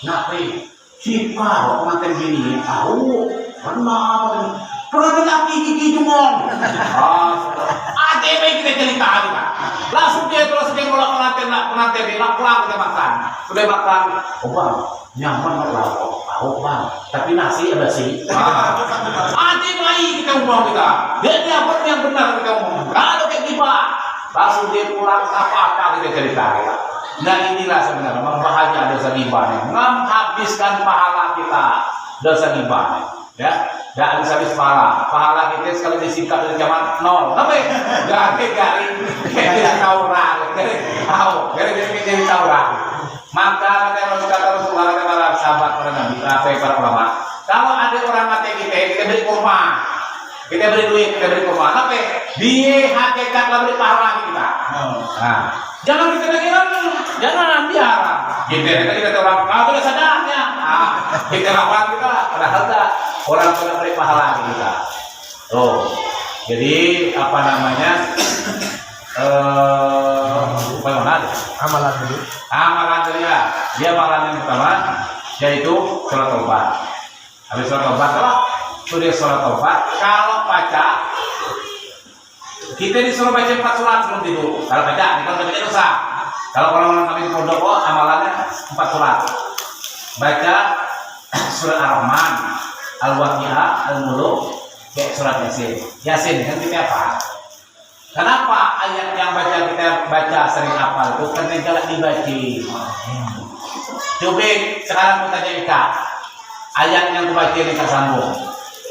ngapain siapa pengantin bini tahu mana pengantin laki gigi jumong ada yang kita cerita langsung dia mulai pengantin pulang kita makan sudah makan obat nyaman lah Tahu bang, tapi nasi ada sih. Hati baik kita ngomong kita. Dia apa yang benar kita ngomong. Kalau kayak gibah, langsung dia pulang apa kita cerita kita. Nah inilah sebenarnya membahagia dosa gibah nih. Menghabiskan pahala kita dosa gibah nih. Ya, nggak habis pahala kita sekali disingkat dari zaman nol. Tapi garing jadi tauran, jadi tauran. Maka kata Rasulullah para sahabat para nabi, para ulama, kalau ada orang mati kita beri kurma, kita beri duit, kita beri kurma, tapi dia hakikat beri pahala kita. Nah, jangan kita lagi jangan biar kita orang kalau sudah sadarnya, kita lawan kita padahal orang sudah beri pahala kita. Oh, jadi apa namanya? Bagaimana? Amalan dulu. Amalan ya. Dia amalan yang pertama yaitu sholat taubat. Habis sholat taubat sudah sholat taubat. Kalau baca kita disuruh baca 4 surat sebelum tidur. Kalau baca dosa. Kalau orang-orang kami di pondok amalannya 4 surat. Baca surat Ar-Rahman, Al-Waqiah, Al-Muluk, kayak surat Yasin. Yasin kan kita apa? Kenapa ayat yang kita baca sering hafal itu karena galak dibaca. Coba sekarang kita tanya Ika, ayat yang dibaca ini kita sambung.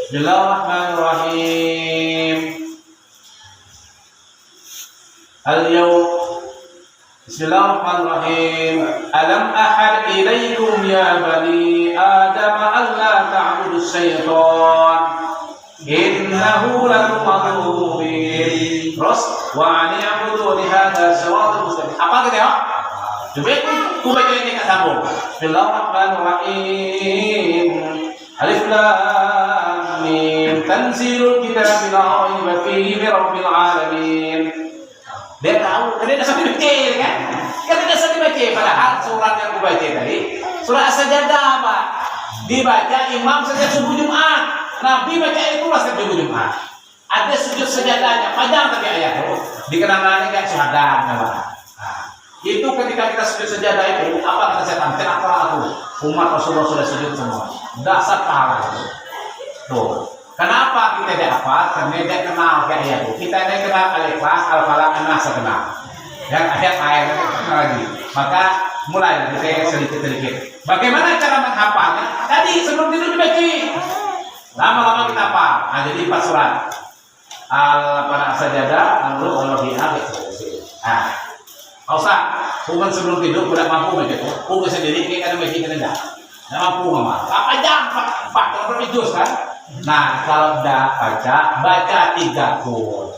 Bismillahirrahmanirrahim. Bismillahirrahmanirrahim. Alam ahad ilaikum ya bani Adam alla ta'budu syaitan. Innahu lakum aduwwun mubin. Terus wa an ya'budu li hadza siratal mustaqim. Apa gitu ya? Coba ku baca ini sambung. Bismillahirrahmanirrahim. Alif lam mim. Tanzilul kitabi la raiba fihi min rabbil alamin. Dia tahu, dia sudah baca kan? Kan dia sudah baca padahal surat yang ku baca tadi surah As-Sajdah Pak. Dibaca imam sejak subuh Jumat. Nabi baca itu setiap Jumat. Ada sujud sejadahnya, panjang tapi ayat itu. Dikenangannya kayak syahadat namanya. Itu ketika kita sujud sejadah itu, apa kata setan? Kenapa aku? Umat Rasulullah sudah sujud semua. Dasar pahala itu. Tuh. Kenapa kita tidak apa? Karena tidak kenal kayak ayat itu. Kita tidak kenal Al-Ikhlas, Al-Falaq, An-Nas kenal. Dan ayat-ayat itu kenal lagi. Maka mulai kita sedikit-sedikit. Bagaimana cara menghafalnya? Tadi sebelum tidur dibaca. Lama-lama kita hafal. Nah, jadi 4 surat. As-Sajdah, Al-Mulk, Al-Waqiah, nah, kau usah. Bukan sebelum tidur udah mampu baca itu. Bukan sendiri kita ada baca kita enggak. Enggak mampu mama. Apa jam? Pak, kalau jus kan? Nah, kalau udah baca 3 qul.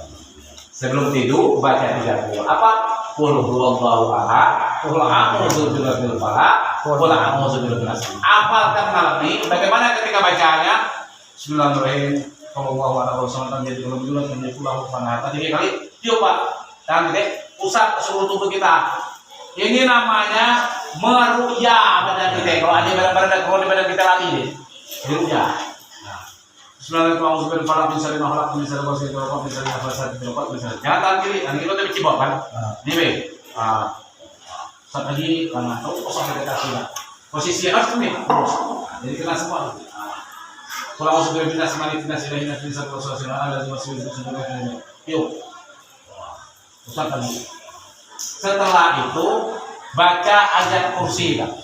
Sebelum tidur baca 3 qul. Apa? Qul huwallahu ahad, qul a'udzu birabbil falaq, qul a'udzu birabbin nas. Hafalkan malam ini. Bagaimana ketika bacanya? Bismillahirrahmanirrahim. Allahu akbar. Sallallahu alaihi wasallam. Tadi kali, yuk Pak. Dan gede, pusat ke seluruh tubuh kita. Ini namanya meruya badan kita. Kalau ada badan kita lagi nih, meruya. Bismillahirrahmanirrahim. Jangan kiri, nanti kita dicibok kan? Nih, saat lagi karena tahu kosong kita kasih. Posisi harus nih, terus. Jadi kena semua. Kalau masuk ke bidang semani tidak sudah hina tidak satu ada masuk ke sebenarnya. Yuk, Ustaz tadi. Setelah itu baca ayat kursi, kan?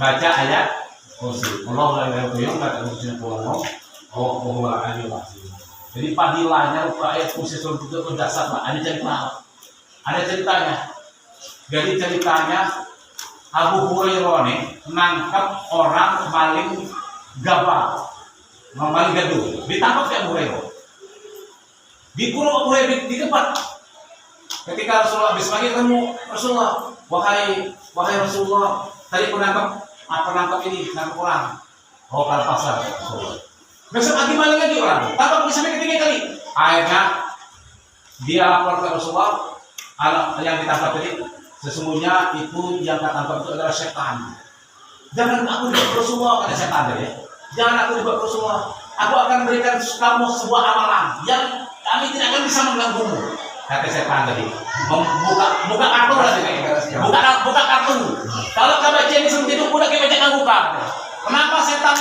Baca ayat kursi. Allah la ilaha illa kursi Allah. Oh, jadi padilahnya ayat kursi itu berdasar lah. Ada ceritanya. Jadi ceritanya Abu Hurairah nih menangkap orang maling gabah. Maling gaduh, ditangkap kayak Abu Hurairah. Dikurung Abu Hurairah di tempat. Ketika Rasulullah habis pagi ketemu Rasulullah, wahai Rasulullah, tadi penangkap ini nangkap orang. Oh, kalau pasar Rasulullah. Besok lagi maling lagi orang, tangkap sampai ketiga kali. Akhirnya dia lapor ke Rasulullah, yang ditangkap tadi sesungguhnya itu yang ditangkap itu adalah setan. Jangan aku dibuat Rasulullah, kata setan tadi. Jangan aku dibuat Rasulullah. Aku akan berikan kamu sebuah amalan yang kami tidak akan bisa mengganggumu. Kata setan tadi. Buka kartu lah ini. Buka kartu. Kalau kamu baca ini sebelum tidur, udah kita baca buka. Kenapa setan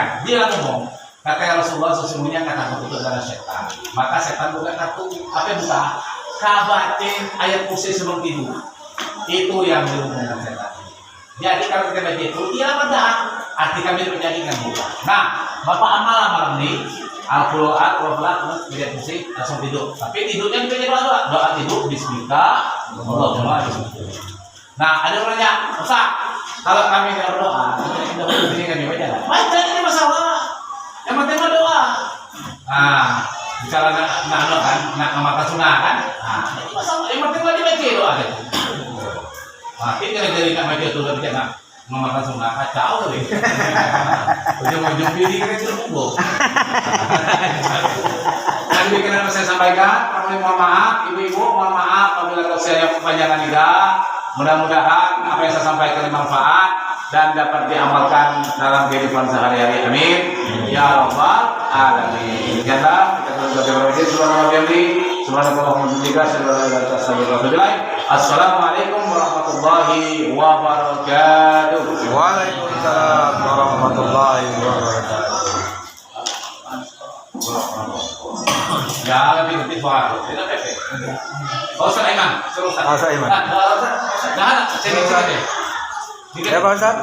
sampaikan. Dia ngomong, kata ya Rasulullah sesungguhnya kata itu adalah setan. Maka setan bukan kartu apa buka kabatin ayat kursi sebelum tidur. Itu yang dirumahkan setan. Jadi kalau kita baca itu, dia berdoa. Arti kami menjadikan buka. Nah, Bapak amal malam ini Al-Quran, terus tidak musik, langsung tidur. Tapi tidurnya kita doa, doa tidur, bismillah, Allahumma bismillah. Nah, ada orang yang, Ustaz, kalau kami tidak berdoa, kita begini kami baca. Baca ini masalah. Yang penting berdoa. Nah, bicara nak mata sunnah kan? Nah, ini masalah. Yang penting dibaca doa. Nah, kita jadi nak baca itu lebih enak. Memakan sunnah kacau deh. Ujung-ujung pilih kita tidak kumpul. Dan bikinan saya sampaikan, kami mohon maaf, ibu-ibu mohon maaf apabila saya kepanjangan lidah. Mudah-mudahan apa yang saya sampaikan bermanfaat dan dapat diamalkan dalam kehidupan sehari-hari. Amin. Ya Rabbal Alamin. Insyaallah kita berdoa Assalamualaikum warahmatullahi wabarakatuh. Waalaikumsalam warahmatullahi wabarakatuh. Ya, lebih lebih suara. Tidak apa-apa. Oh, Ustaz Iman, suruh Ustaz. Ustaz Iman. Nah, sini saja. Ya, Pak Ustaz.